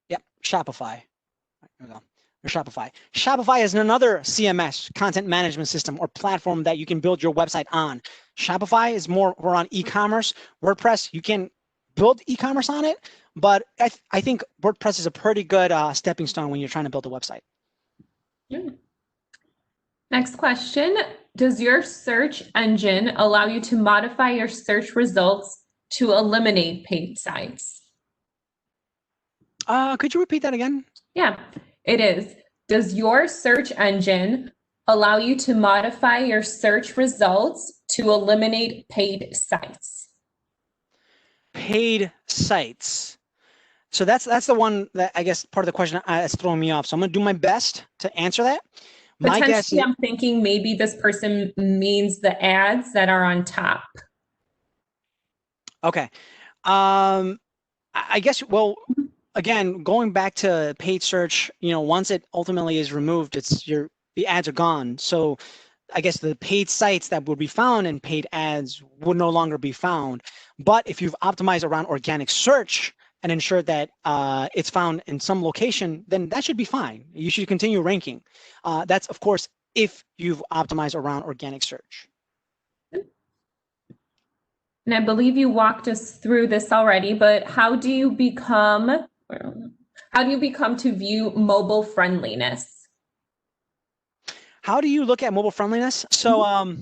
Yep, Shopify. There we go. Shopify. Shopify is another CMS, content management system or platform that you can build your website on. Shopify is we're on e-commerce. WordPress, you can build e-commerce on it, but I think WordPress is a pretty good stepping stone when you're trying to build a website. Next question, does your search engine allow you to modify your search results to eliminate paid sites? Could you repeat that again? Yeah, it is. Does your search engine allow you to modify your search results to eliminate paid sites? Paid sites. So that's the one that I guess part of the question that's throwing me off. So I'm going to do my best to answer that. My guess is, I'm thinking maybe this person means the ads that are on top. Okay. I guess, well, again, going back to paid search, once it ultimately is removed, the ads are gone. So I guess the paid sites that would be found in paid ads would no longer be found. But if you've optimized around organic search and ensured that it's found in some location, then that should be fine. You should continue ranking. That's, of course, if you've optimized around organic search. And I believe you walked us through this already, but how do you become to view mobile friendliness? How do you look at mobile friendliness? So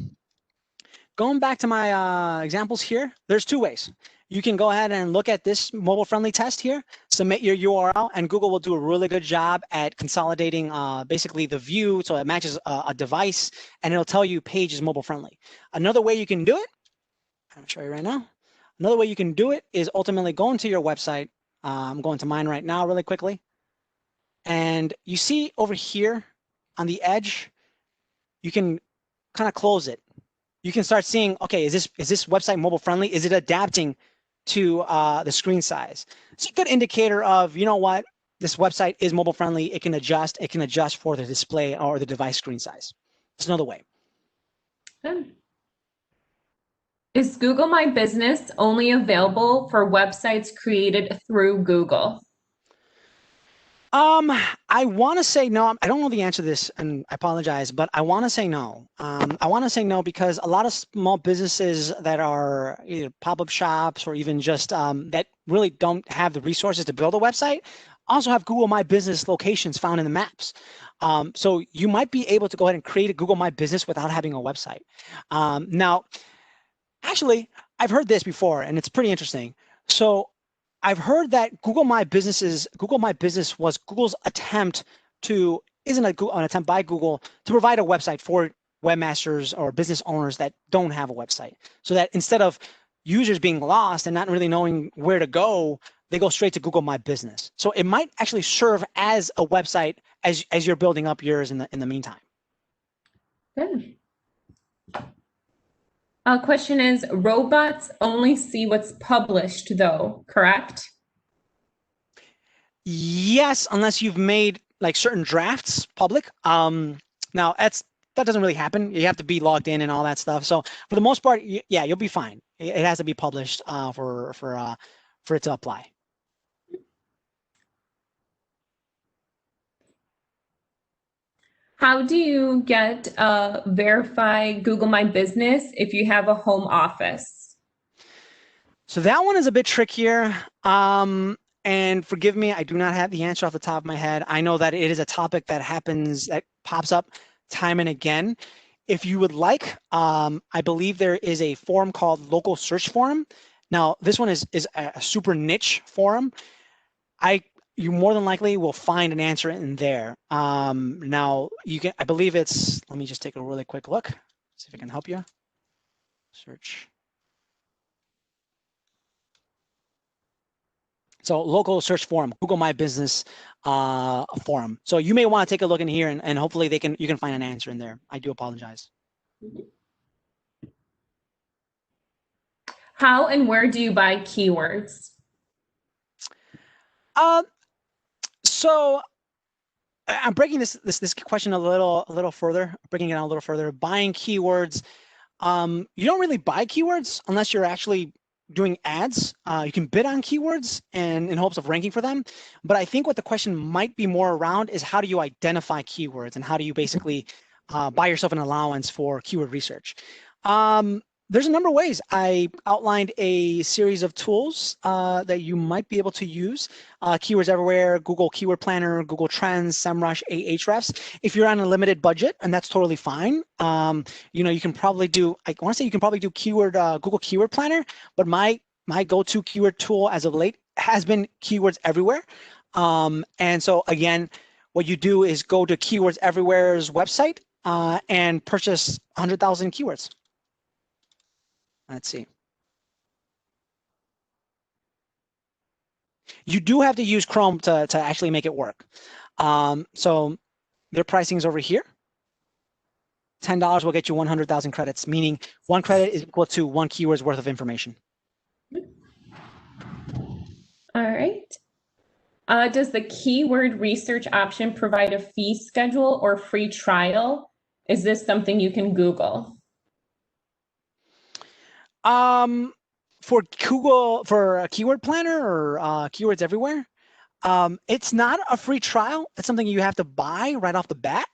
going back to my examples here, there's two ways. You can go ahead and look at this mobile-friendly test here, submit your URL, and Google will do a really good job at consolidating basically the view so it matches a device, and it'll tell you page is mobile-friendly. Another way you can do it, I'm going to show you right now. Another way you can do it is ultimately go into your website. I'm going to mine right now really quickly. And you see over here on the edge, you can kind of close it. You can start seeing, okay, is this website mobile friendly? Is it adapting to the screen size? It's a good indicator of, you know what, this website is mobile friendly. It can adjust for the display or the device screen size. It's another way. Is Google My Business only available for websites created through Google? I want to say no. I don't know the answer to this, and I apologize, but I want to say no. I want to say no because a lot of small businesses that are either pop-up shops or even just that really don't have the resources to build a website also have Google My Business locations found in the maps. So you might be able to go ahead and create a Google My Business without having a website. Now, actually, I've heard this before, and it's pretty interesting. So I've heard that Google My Business was Google's attempt to, an attempt by Google to provide a website for webmasters or business owners that don't have a website. So that instead of users being lost and not really knowing where to go, they go straight to Google My Business. So it might actually serve as a website as you're building up yours in the meantime. Good. Question is, robots only see what's published though, correct? Yes, unless you've made like certain drafts public. Now that doesn't really happen. You have to be logged in and all that stuff. So for the most part, yeah, you'll be fine. It has to be published for it to apply. How do you get verify Google My Business if you have a home office? So that one is a bit trickier. And forgive me, I do not have the answer off the top of my head. I know that it is a topic that pops up time and again. If you would like, I believe there is a forum called Local Search Forum. Now, this one is a super niche forum. You more than likely will find an answer in there. Now, I believe it's, let me just take a really quick look, see if I can help you. Search. So local search forum, Google My Business forum. So you may want to take a look in here and hopefully you can find an answer in there. I do apologize. How and where do you buy keywords? So I'm breaking this question a little further, breaking it out a little further. Buying keywords. You don't really buy keywords unless you're actually doing ads. You can bid on keywords and in hopes of ranking for them. But I think what the question might be more around is how do you identify keywords and how do you basically buy yourself an allowance for keyword research? There's a number of ways. I outlined a series of tools that you might be able to use. Keywords Everywhere, Google Keyword Planner, Google Trends, SEMrush, Ahrefs. If you're on a limited budget, and that's totally fine, you can probably do, I want to say you can probably do Google Keyword Planner, but my go-to keyword tool as of late has been Keywords Everywhere. And so again, what you do is go to Keywords Everywhere's website and purchase 100,000 keywords. Let's see. You do have to use Chrome to actually make it work. So their pricing is over here. $10 will get you 100,000 credits, meaning one credit is equal to one keyword's worth of information. All right. Does the keyword research option provide a fee schedule or free trial? Is this something you can Google? For Google, for a keyword planner or Keywords Everywhere, it's not a free trial. It's something you have to buy right off the bat.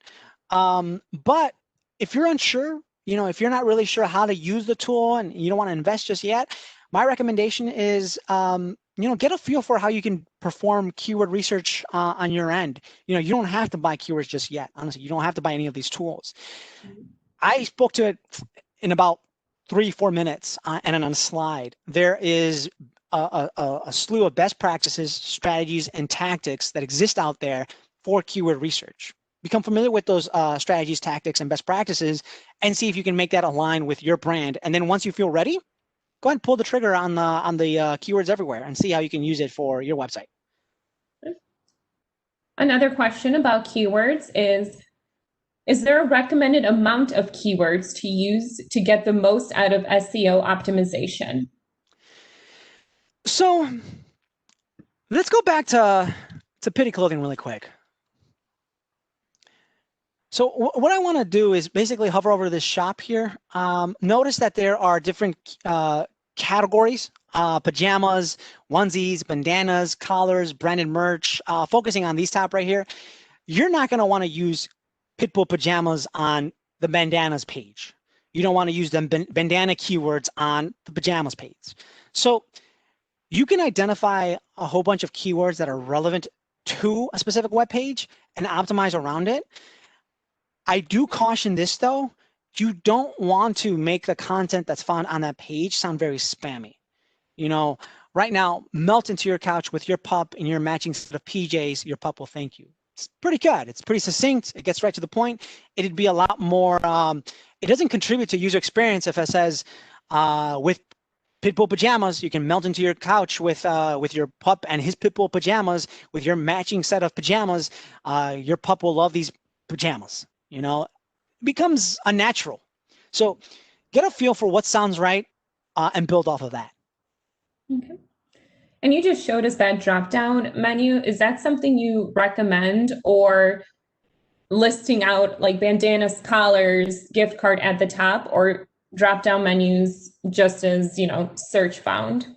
But if you're unsure, if you're not really sure how to use the tool and you don't want to invest just yet, my recommendation is, get a feel for how you can perform keyword research on your end. You don't have to buy keywords just yet. Honestly, you don't have to buy any of these tools. I spoke to it in about 3-4 minutes and on a slide, there is a slew of best practices, strategies, and tactics that exist out there for keyword research. Become familiar with those strategies, tactics, and best practices, and see if you can make that align with your brand. And then once you feel ready, go ahead and pull the trigger on the keywords everywhere and see how you can use it for your website. Another question about keywords is there a recommended amount of keywords to use to get the most out of SEO optimization? So let's go back to pity clothing really quick. So what I want to do is basically hover over this shop here. Notice that there are different categories, pajamas, onesies, bandanas, collars, branded merch, focusing on these top right here. You're not going to want to use Pitbull pajamas on the bandanas page. You don't want to use them bandana keywords on the pajamas page. So you can identify a whole bunch of keywords that are relevant to a specific web page and optimize around it. I do caution this though, you don't want to make the content that's found on that page sound very spammy. You know, right now, melt into your couch with your pup and your matching set of PJs, your pup will thank you. It's pretty good. It's pretty succinct. It gets right to the point. It'd be a lot more, it doesn't contribute to user experience if it says, with Pitbull pajamas, you can melt into your couch with your pup and his Pitbull pajamas, with your matching set of pajamas, your pup will love these pajamas. You know, it becomes unnatural. So get a feel for what sounds right and build off of that. Okay. And you just showed us that drop-down menu. Is that something you recommend, or listing out like bandanas, collars, gift card at the top, or drop-down menus just as, you know, search found?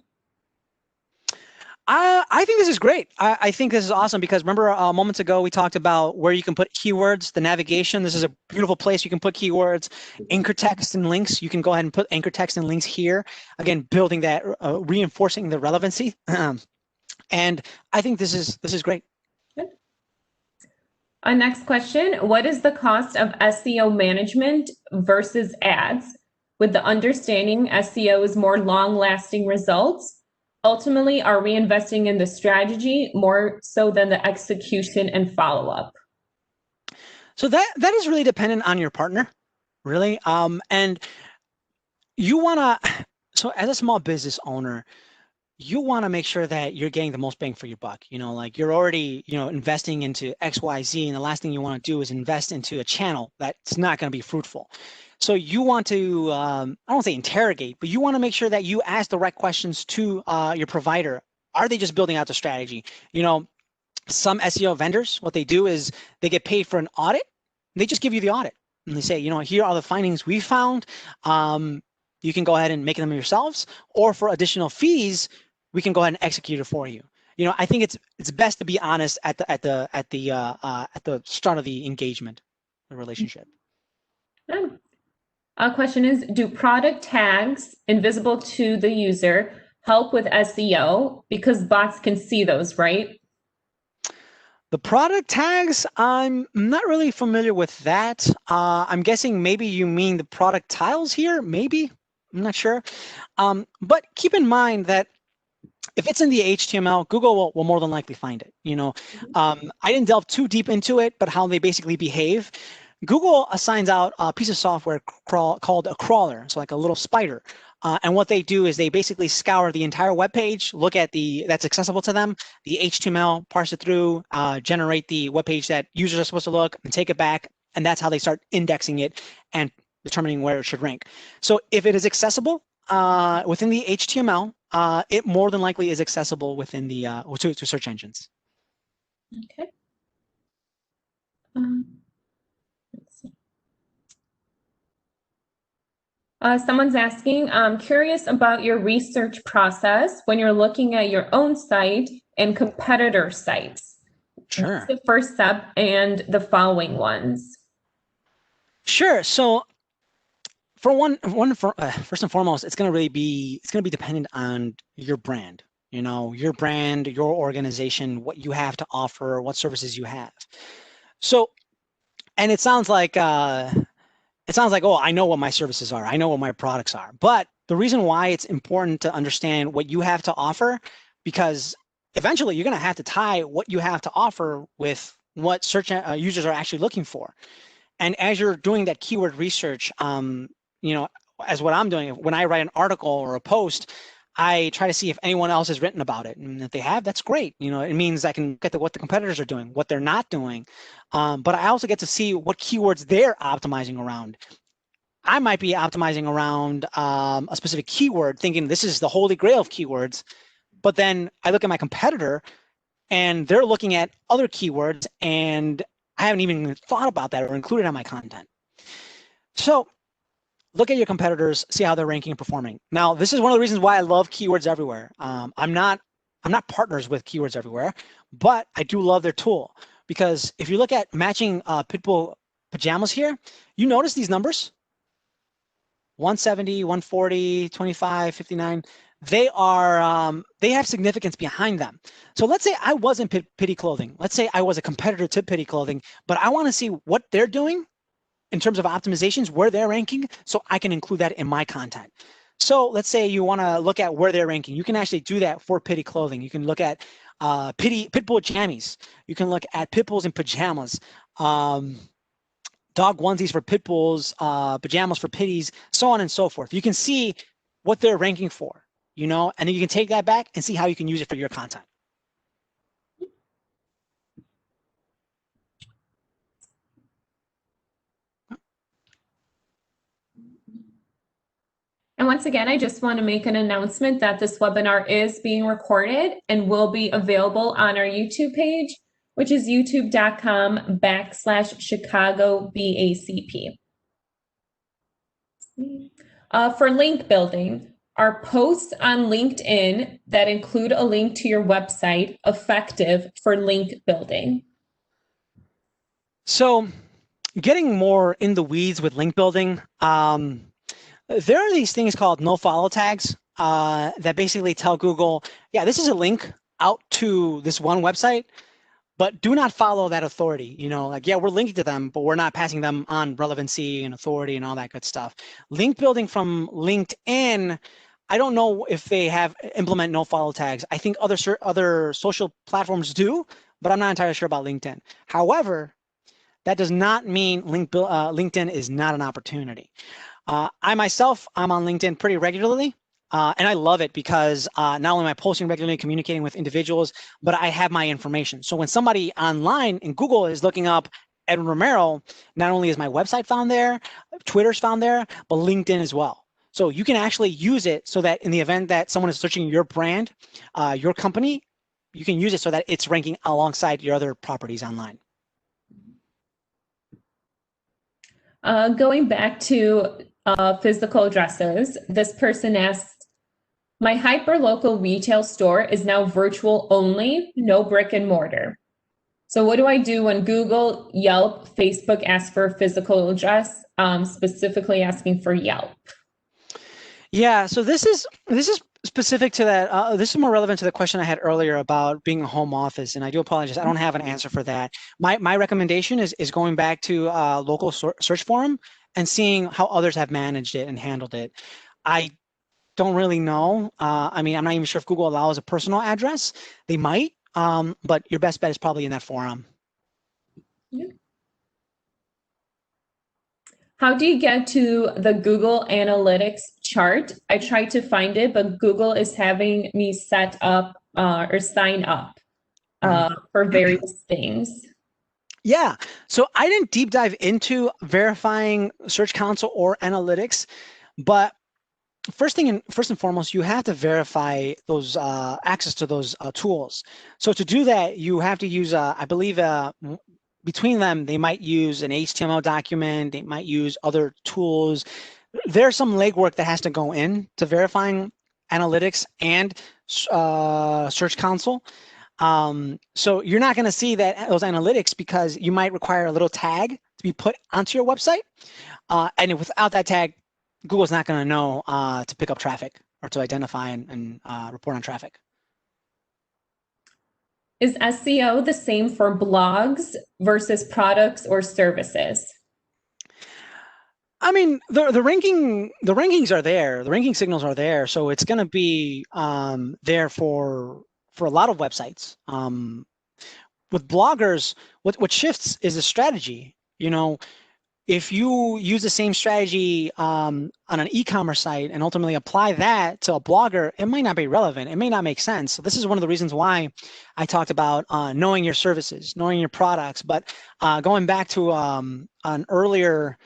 I think this is great. I think this is awesome because remember moments ago we talked about where you can put keywords, the navigation. This is a beautiful place you can put keywords, anchor text and links. You can go ahead and put anchor text and links here. Again, building that, reinforcing the relevancy. And I think this is great. Good. Next question, what is the cost of SEO management versus ads, with the understanding SEO is more long-lasting results? Ultimately, are we investing in the strategy more so than the execution and follow-up? So that is really dependent on your partner, really. And you want to, so as a small business owner, you want to make sure that you're getting the most bang for your buck. You know, like you're already, you know, investing into X, Y, Z, and the last thing you want to do is invest into a channel that's not going to be fruitful. So you want to, I don't want to say interrogate, but you want to make sure that you ask the right questions to your provider. Are they just building out the strategy? You know, some SEO vendors, what they do is they get paid for an audit. They just give you the audit and they say, you know, here are the findings we found. You can go ahead and make them yourselves, or for additional fees, we can go ahead and execute it for you. You know, I think it's best to be honest at the start of the engagement, the relationship. Question is, do product tags invisible to the user help with SEO, because bots can see those, right? The product tags, I'm not really familiar with that. I'm guessing maybe you mean the product tiles here, maybe, I'm not sure. But keep in mind that if it's in the HTML, Google will more than likely find it. You know, I didn't delve too deep into it, but how they basically behave. Google assigns out a piece of software called a crawler, so like a little spider. And what they do is they basically scour the entire web page, look at that's accessible to them, the HTML, parse it through, generate the web page that users are supposed to look, and take it back. And that's how they start indexing it and determining where it should rank. So if it is accessible within the HTML, it more than likely is accessible within the to search engines. Okay. Let's see. Someone's asking, I'm curious about your research process when you're looking at your own site and competitor sites. Sure. What's the first step and the following ones? Sure. So for first and foremost, it's going to be dependent on your brand. You know, your brand, your organization, what you have to offer, what services you have. So, and it sounds like it sounds like, oh, I know what my services are. I know what my products are. But the reason why it's important to understand what you have to offer, because eventually you're going to have to tie what you have to offer with what search users are actually looking for. And as you're doing that keyword research, you know, as what I'm doing, when I write an article or a post, I try to see if anyone else has written about it. And if they have, that's great. You know, it means I can get to what the competitors are doing, what they're not doing. But I also get to see what keywords they're optimizing around. I might be optimizing around a specific keyword, thinking this is the holy grail of keywords. But then I look at my competitor and they're looking at other keywords and I haven't even thought about that or included on my content. So look at your competitors, see how they're ranking and performing. Now, this is one of the reasons why I love Keywords Everywhere. I'm not partners with Keywords Everywhere, but I do love their tool, because if you look at matching Pitbull pajamas here, you notice these numbers, 170, 140, 25, 59. They are they have significance behind them. So let's say I wasn't Pitty Clothing. Let's say I was a competitor to Pitty Clothing, but I want to see what they're doing in terms of optimizations, where they're ranking, so I can include that in my content. So let's say you want to look at where they're ranking. You can actually do that for Pitty Clothing. You can look at Pitbull jammies. You can look at Pitbulls in pajamas, dog onesies for Pitbulls, pajamas for Pitties, so on and so forth. You can see what they're ranking for, you know, and then you can take that back and see how you can use it for your content. And once again, I just want to make an announcement that this webinar is being recorded and will be available on our YouTube page, which is youtube.com/Chicago BACP. For link building, are posts on LinkedIn that include a link to your website effective for link building? So getting more in the weeds with link building, there are these things called no follow tags that basically tell Google, yeah, this is a link out to this one website, but do not follow that authority. You know, like, yeah, we're linking to them, but we're not passing them on relevancy and authority and all that good stuff. Link building from LinkedIn, I don't know if they have implement no follow tags. I think other social platforms do, but I'm not entirely sure about LinkedIn. However, that does not mean LinkedIn is not an opportunity. I myself, I'm on LinkedIn pretty regularly, and I love it because not only am I posting regularly, communicating with individuals, but I have my information. So when somebody online in Google is looking up Edwin Romero, not only is my website found there, Twitter's found there, but LinkedIn as well. So you can actually use it so that in the event that someone is searching your brand, your company, you can use it so that it's ranking alongside your other properties online. Going back to physical addresses, this person asked, my hyperlocal retail store is now virtual only, no brick and mortar. So what do I do when Google, Yelp, Facebook ask for a physical address, specifically asking for Yelp? Yeah, so this is specific to that. This is more relevant to the question I had earlier about being a home office, and I do apologize, I don't have an answer for that. My recommendation is going back to local search forum and seeing how others have managed it and handled it. I don't really know. I mean, I'm not even sure if Google allows a personal address. They might, but your best bet is probably in that forum. Yeah. How do you get to the Google Analytics chart? I tried to find it, but Google is having me set up or sign up for various things. Yeah, so I didn't deep dive into verifying Search Console or Analytics, but first and foremost, you have to verify those access to those tools. So to do that, you have to use, I believe, between them, they might use an HTML document, they might use other tools. There's some legwork that has to go in to verifying Analytics and Search Console. So you're not going to see those analytics because you might require a little tag to be put onto your website. And without that tag, Google's not going to know to pick up traffic or to identify and report on traffic. Is SEO the same for blogs versus products or services? I mean, the rankings are there. The ranking signals are there, so it's going to be there for a lot of websites. With bloggers, what shifts is a strategy. You know, if you use the same strategy on an e-commerce site and ultimately apply that to a blogger, it might not be relevant. It may not make sense. So this is one of the reasons why I talked about knowing your services, knowing your products. But going back to an earlier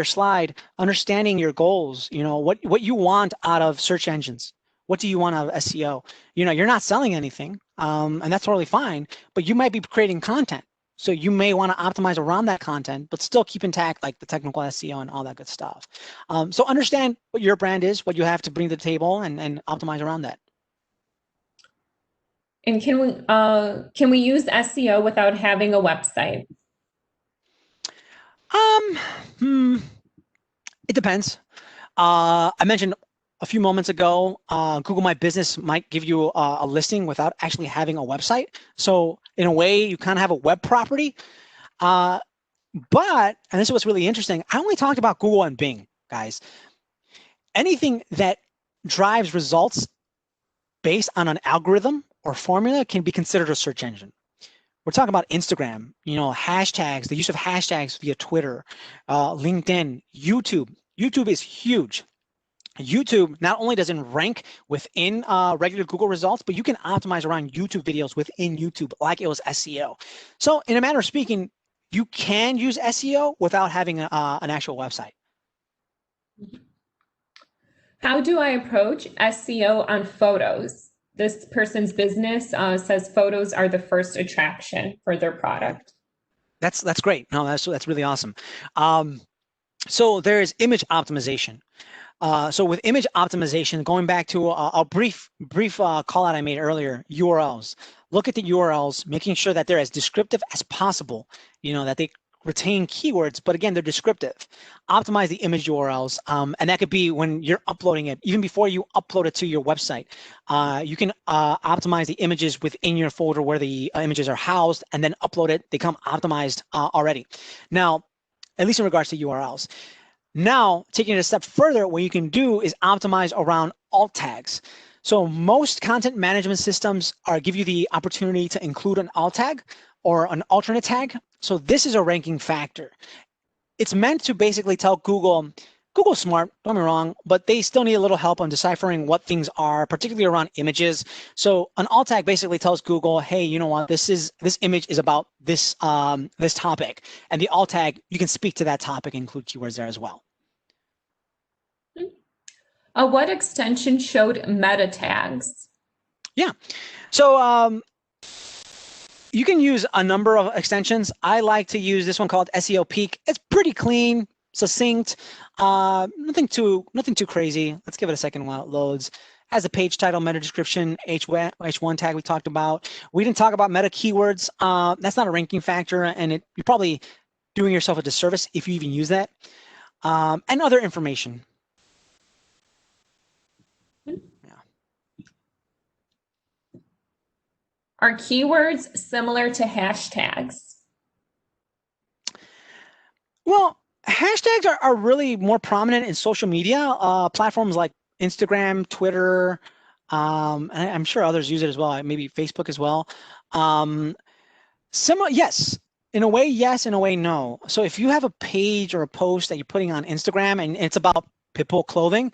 slide, understanding your goals. You know, what you want out of search engines. What do you want out of SEO? You know, you're not selling anything, and that's totally fine. But you might be creating content. So you may want to optimize around that content, but still keep intact like the technical SEO and all that good stuff. So understand what your brand is, what you have to bring to the table, and optimize around that. And can we use SEO without having a website? It depends. I mentioned a few moments ago, Google My Business might give you a listing without actually having a website. So in a way, you kind of have a web property. But, and this is what's really interesting, I only talked about Google and Bing, guys. Anything that drives results based on an algorithm or formula can be considered a search engine. We're talking about Instagram, you know, hashtags, the use of hashtags via Twitter, LinkedIn, YouTube. YouTube is huge. YouTube not only doesn't rank within regular Google results, but you can optimize around YouTube videos within YouTube like it was SEO. So in a manner of speaking, you can use SEO without having an actual website. How do I approach SEO on photos? This person's business says photos are the first attraction for their product. That's great. No, that's really awesome. So there's image optimization. So with image optimization, going back to a brief call out I made earlier, URLs. Look at the URLs, making sure that they're as descriptive as possible, you know, that they retain keywords, but again, they're descriptive. Optimize the image URLs, and that could be when you're uploading it, even before you upload it to your website. You can optimize the images within your folder where the images are housed, and then upload it. They come optimized already. Now, at least in regards to URLs. Now, taking it a step further, what you can do is optimize around alt tags. So most content management systems give you the opportunity to include an alt tag or an alternate tag. So this is a ranking factor. It's meant to basically tell Google's smart, don't get me wrong, but they still need a little help on deciphering what things are, particularly around images. So an alt tag basically tells Google, hey, you know what, this image is about this this topic. And the alt tag, you can speak to that topic and include keywords there as well. What extension showed meta tags? Yeah. So you can use a number of extensions. I like to use this one called SEO Peak. It's pretty clean, succinct, nothing too crazy. Let's give it a second while it loads. Has a page title, meta description, H1 tag we talked about. We didn't talk about meta keywords. That's not a ranking factor, and you're probably doing yourself a disservice if you even use that. And other information. Are keywords similar to hashtags? Well, hashtags are really more prominent in social media platforms like Instagram, Twitter, and I'm sure others use it as well, maybe Facebook as well. Similar, yes. In a way, yes. In a way, no. So if you have a page or a post that you're putting on Instagram and it's about Pitbull clothing,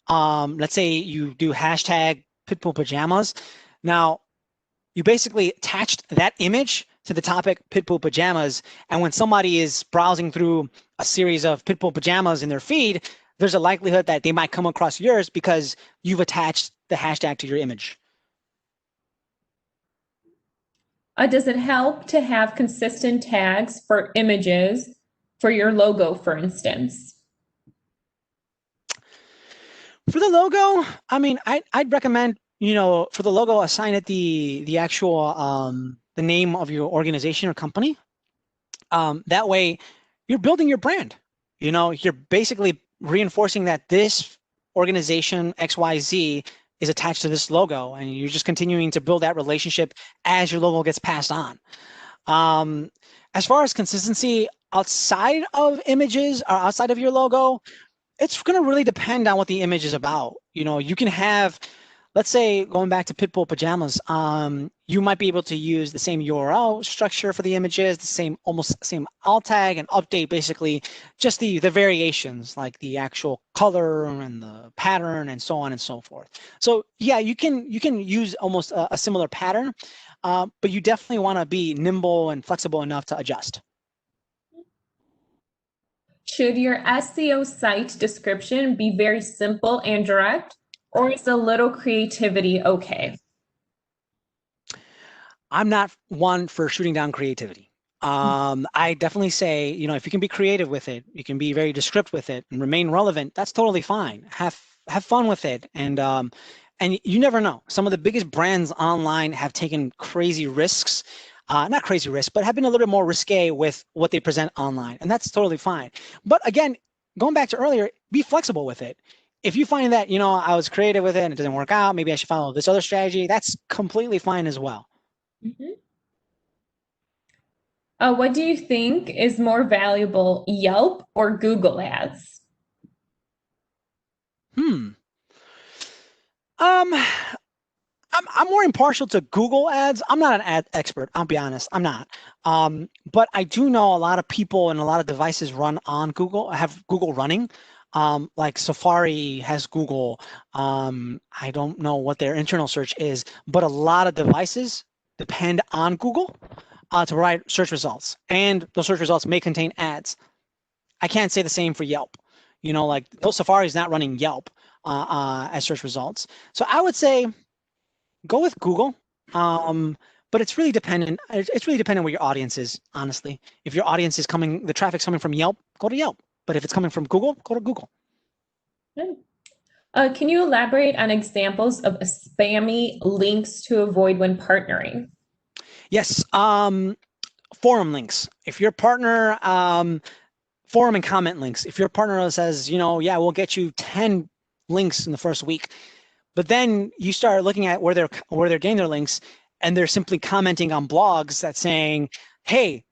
let's say you do hashtag Pitbull pajamas. Now, you basically attached that image to the topic Pitbull pajamas, and when somebody is browsing through a series of Pitbull pajamas in their feed, there's a likelihood that they might come across yours because you've attached the hashtag to your image. Does it help to have consistent tags for images for your logo, for instance? For the logo, I mean, I'd recommend, you know, for the logo, assign it the actual the name of your organization or company. That way, you're building your brand. You know, you're basically reinforcing that this organization XYZ is attached to this logo, and you're just continuing to build that relationship as your logo gets passed on. As far as consistency, outside of images or outside of your logo, it's going to really depend on what the image is about. You know, you can have, let's say, going back to Pitbull pajamas, you might be able to use the same URL structure for the images, the same, almost same alt tag, and update basically just the variations, like the actual color and the pattern and so on and so forth. So yeah, you can use almost a similar pattern, but you definitely want to be nimble and flexible enough to adjust. Should your SEO site description be very simple and direct, or is a little creativity okay? I'm not one for shooting down creativity. I definitely say, you know, if you can be creative with it, you can be very descriptive with it and remain relevant, that's totally fine. Have fun with it. And you never know. Some of the biggest brands online have taken crazy risks, not crazy risks, but have been a little bit more risque with what they present online. And that's totally fine. But again, going back to earlier, be flexible with it. If you find that, you know, I was creative with it and it doesn't work out, maybe I should follow this other strategy, that's completely fine as well. Mm-hmm. What do you think is more valuable, Yelp or Google Ads? I'm more impartial to Google Ads. I'm not an ad expert, I'll be honest, I'm not. But I do know a lot of people and a lot of devices run on Google, have Google running. Like Safari has Google. I don't know what their internal search is, but a lot of devices depend on Google to provide search results. And those search results may contain ads. I can't say the same for Yelp. You know, like Safari is not running Yelp as search results. So I would say go with Google, but it's really dependent. It's really dependent where your audience is, honestly. If your audience is coming, the traffic's coming from Yelp, go to Yelp. But if it's coming from Google, go to Google. Good. Can you elaborate on examples of spammy links to avoid when partnering? Yes, forum links. If your partner, forum and comment links. If your partner says, you know, yeah, we'll get you 10 links in the first week, but then you start looking at where they're getting their links, and they're simply commenting on blogs that's saying, hey,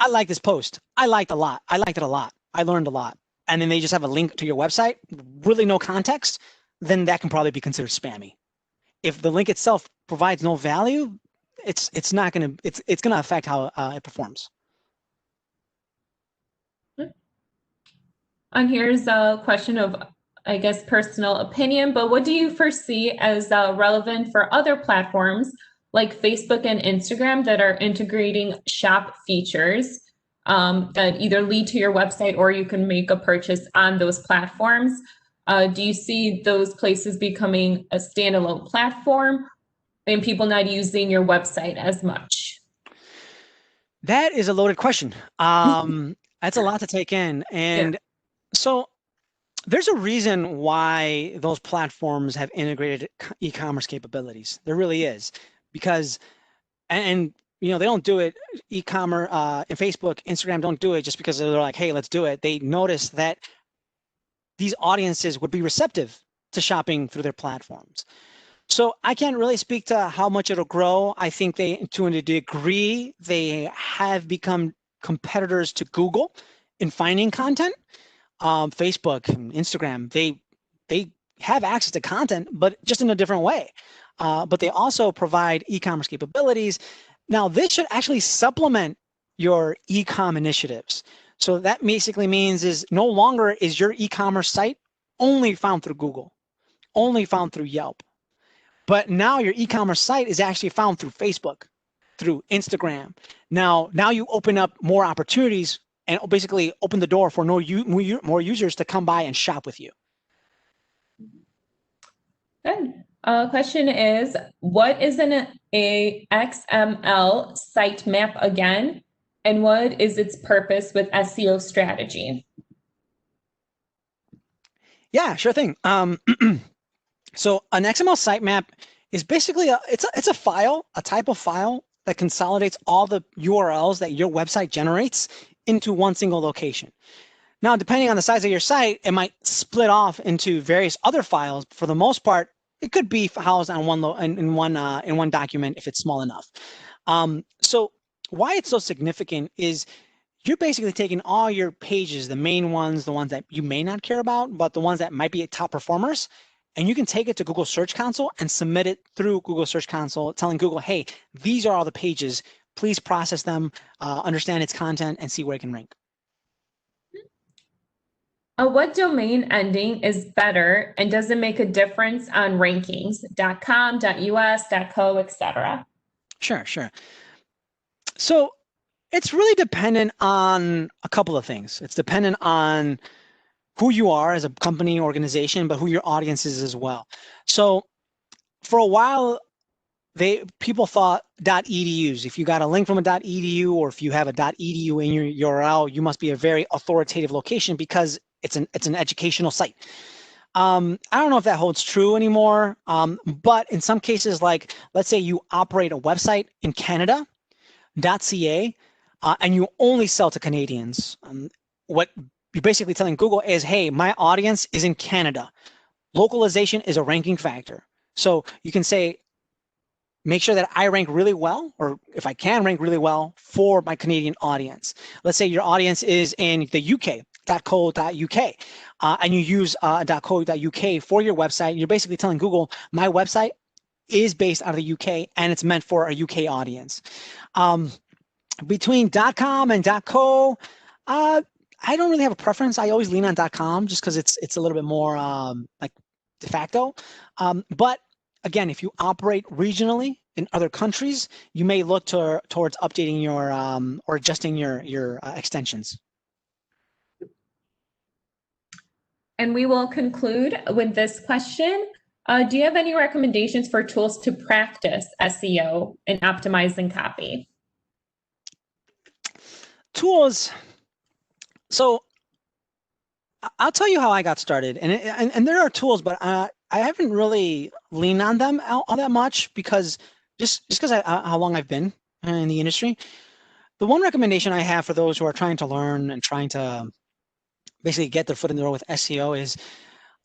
I like this post. I liked it a lot. I learned a lot. And then they just have a link to your website, really no context, then that can probably be considered spammy. If the link itself provides no value, it's going to affect how it performs. And here's a question of, I guess, personal opinion, but what do you foresee as relevant for other platforms like Facebook and Instagram that are integrating shop features that either lead to your website or you can make a purchase on those platforms? Do you see those places becoming a standalone platform and people not using your website as much? That is a loaded question. That's a lot to take in. And yeah. So there's a reason why those platforms have integrated e-commerce capabilities. There really is, because, and you know, they don't do it, e-commerce and Facebook, Instagram don't do it just because they're like, hey, let's do it. They notice that these audiences would be receptive to shopping through their platforms. So I can't really speak to how much it'll grow. I think to a degree, they have become competitors to Google in finding content. Facebook and Instagram, they have access to content, but just in a different way. But they also provide e-commerce capabilities. Now, this should actually supplement your e-com initiatives. So that basically means is no longer is your e-commerce site only found through Google, only found through Yelp. But now your e-commerce site is actually found through Facebook, through Instagram. Now you open up more opportunities and basically open the door for more users to come by and shop with you. Good. Question is, what is a XML sitemap again? And what is its purpose with SEO strategy? Yeah, sure thing. So an XML sitemap is basically it's a file, a type of file that consolidates all the URLs that your website generates into one single location. Now, depending on the size of your site, it might split off into various other files. For the most part, it could be housed on in one document if it's small enough. So why it's so significant is you're basically taking all your pages, the main ones, the ones that you may not care about, but the ones that might be top performers, and you can take it to Google Search Console and submit it through Google Search Console, telling Google, hey, these are all the pages. Please process them, understand its content, and see where it can rank. What domain ending is better, and does it make a difference on rankings? .com, .us, .co, etc. Sure. So it's really dependent on a couple of things. It's dependent on who you are as a company, organization, but who your audience is as well. So for a while, people thought .edus. If you got a link from a .edu, or if you have a .edu in your URL, you must be a very authoritative location because it's an educational site. I don't know if that holds true anymore, but in some cases, like let's say you operate a website in Canada, .ca, and you only sell to Canadians. What you're basically telling Google is, hey, my audience is in Canada. Localization is a ranking factor. So you can say, make sure that I rank really well, or if I can rank really well for my Canadian audience. Let's say your audience is in the UK, .co.uk, and you use .co.uk for your website. You're basically telling Google, my website is based out of the UK and it's meant for a UK audience. Between .com and .co, I don't really have a preference. I always lean on .com just because it's a little bit more like de facto. But again, if you operate regionally in other countries, you may look towards updating your or adjusting your extensions. And we will conclude with this question. Do you have any recommendations for tools to practice SEO and optimizing copy? Tools. So I'll tell you how I got started, and there are tools, but I haven't really leaned on them all that much because just because how long I've been in the industry. The one recommendation I have for those who are trying to learn and trying to basically get their foot in the door with SEO is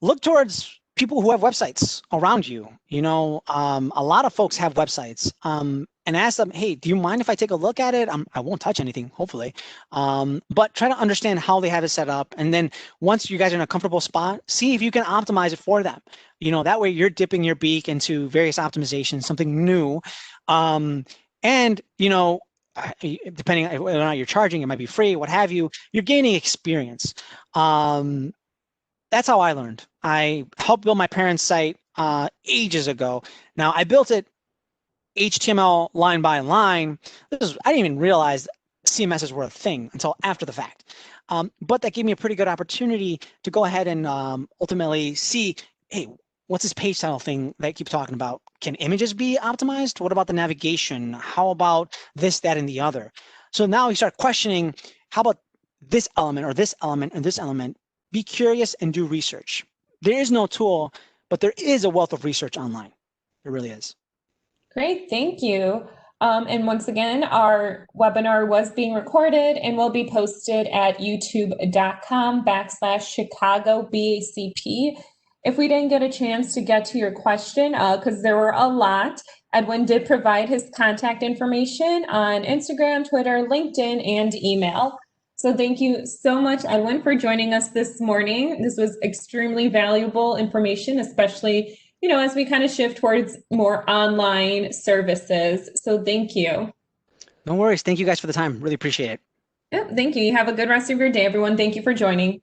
look towards people who have websites around you. You know, a lot of folks have websites, and ask them, hey, do you mind if I take a look at it? I won't touch anything, hopefully, but try to understand how they have it set up. And then once you guys are in a comfortable spot, see if you can optimize it for them. You know, that way you're dipping your beak into various optimizations, something new. And, you know, depending on whether or not you're charging, it might be free, what have you, you're gaining experience. That's how I learned. I helped build my parents' site ages ago. Now, I built it HTML line by line. I didn't even realize CMSs were a thing until after the fact. But that gave me a pretty good opportunity to go ahead and ultimately see, hey, what's this page title thing that I keep talking about? Can images be optimized? What about the navigation? How about this, that, and the other? So now you start questioning, how about this element or this element and this element? Be curious and do research. There is no tool, but there is a wealth of research online. There really is. Great, thank you. And once again, our webinar was being recorded and will be posted at youtube.com/Chicago BACP. If we didn't get a chance to get to your question, because there were a lot, Edwin did provide his contact information on Instagram, Twitter, LinkedIn, and email. So thank you so much, Edwin, for joining us this morning. This was extremely valuable information, especially, you know, as we kind of shift towards more online services. So thank you. No worries. Thank you guys for the time. Really appreciate it. Yep, thank you. You have a good rest of your day, everyone. Thank you for joining.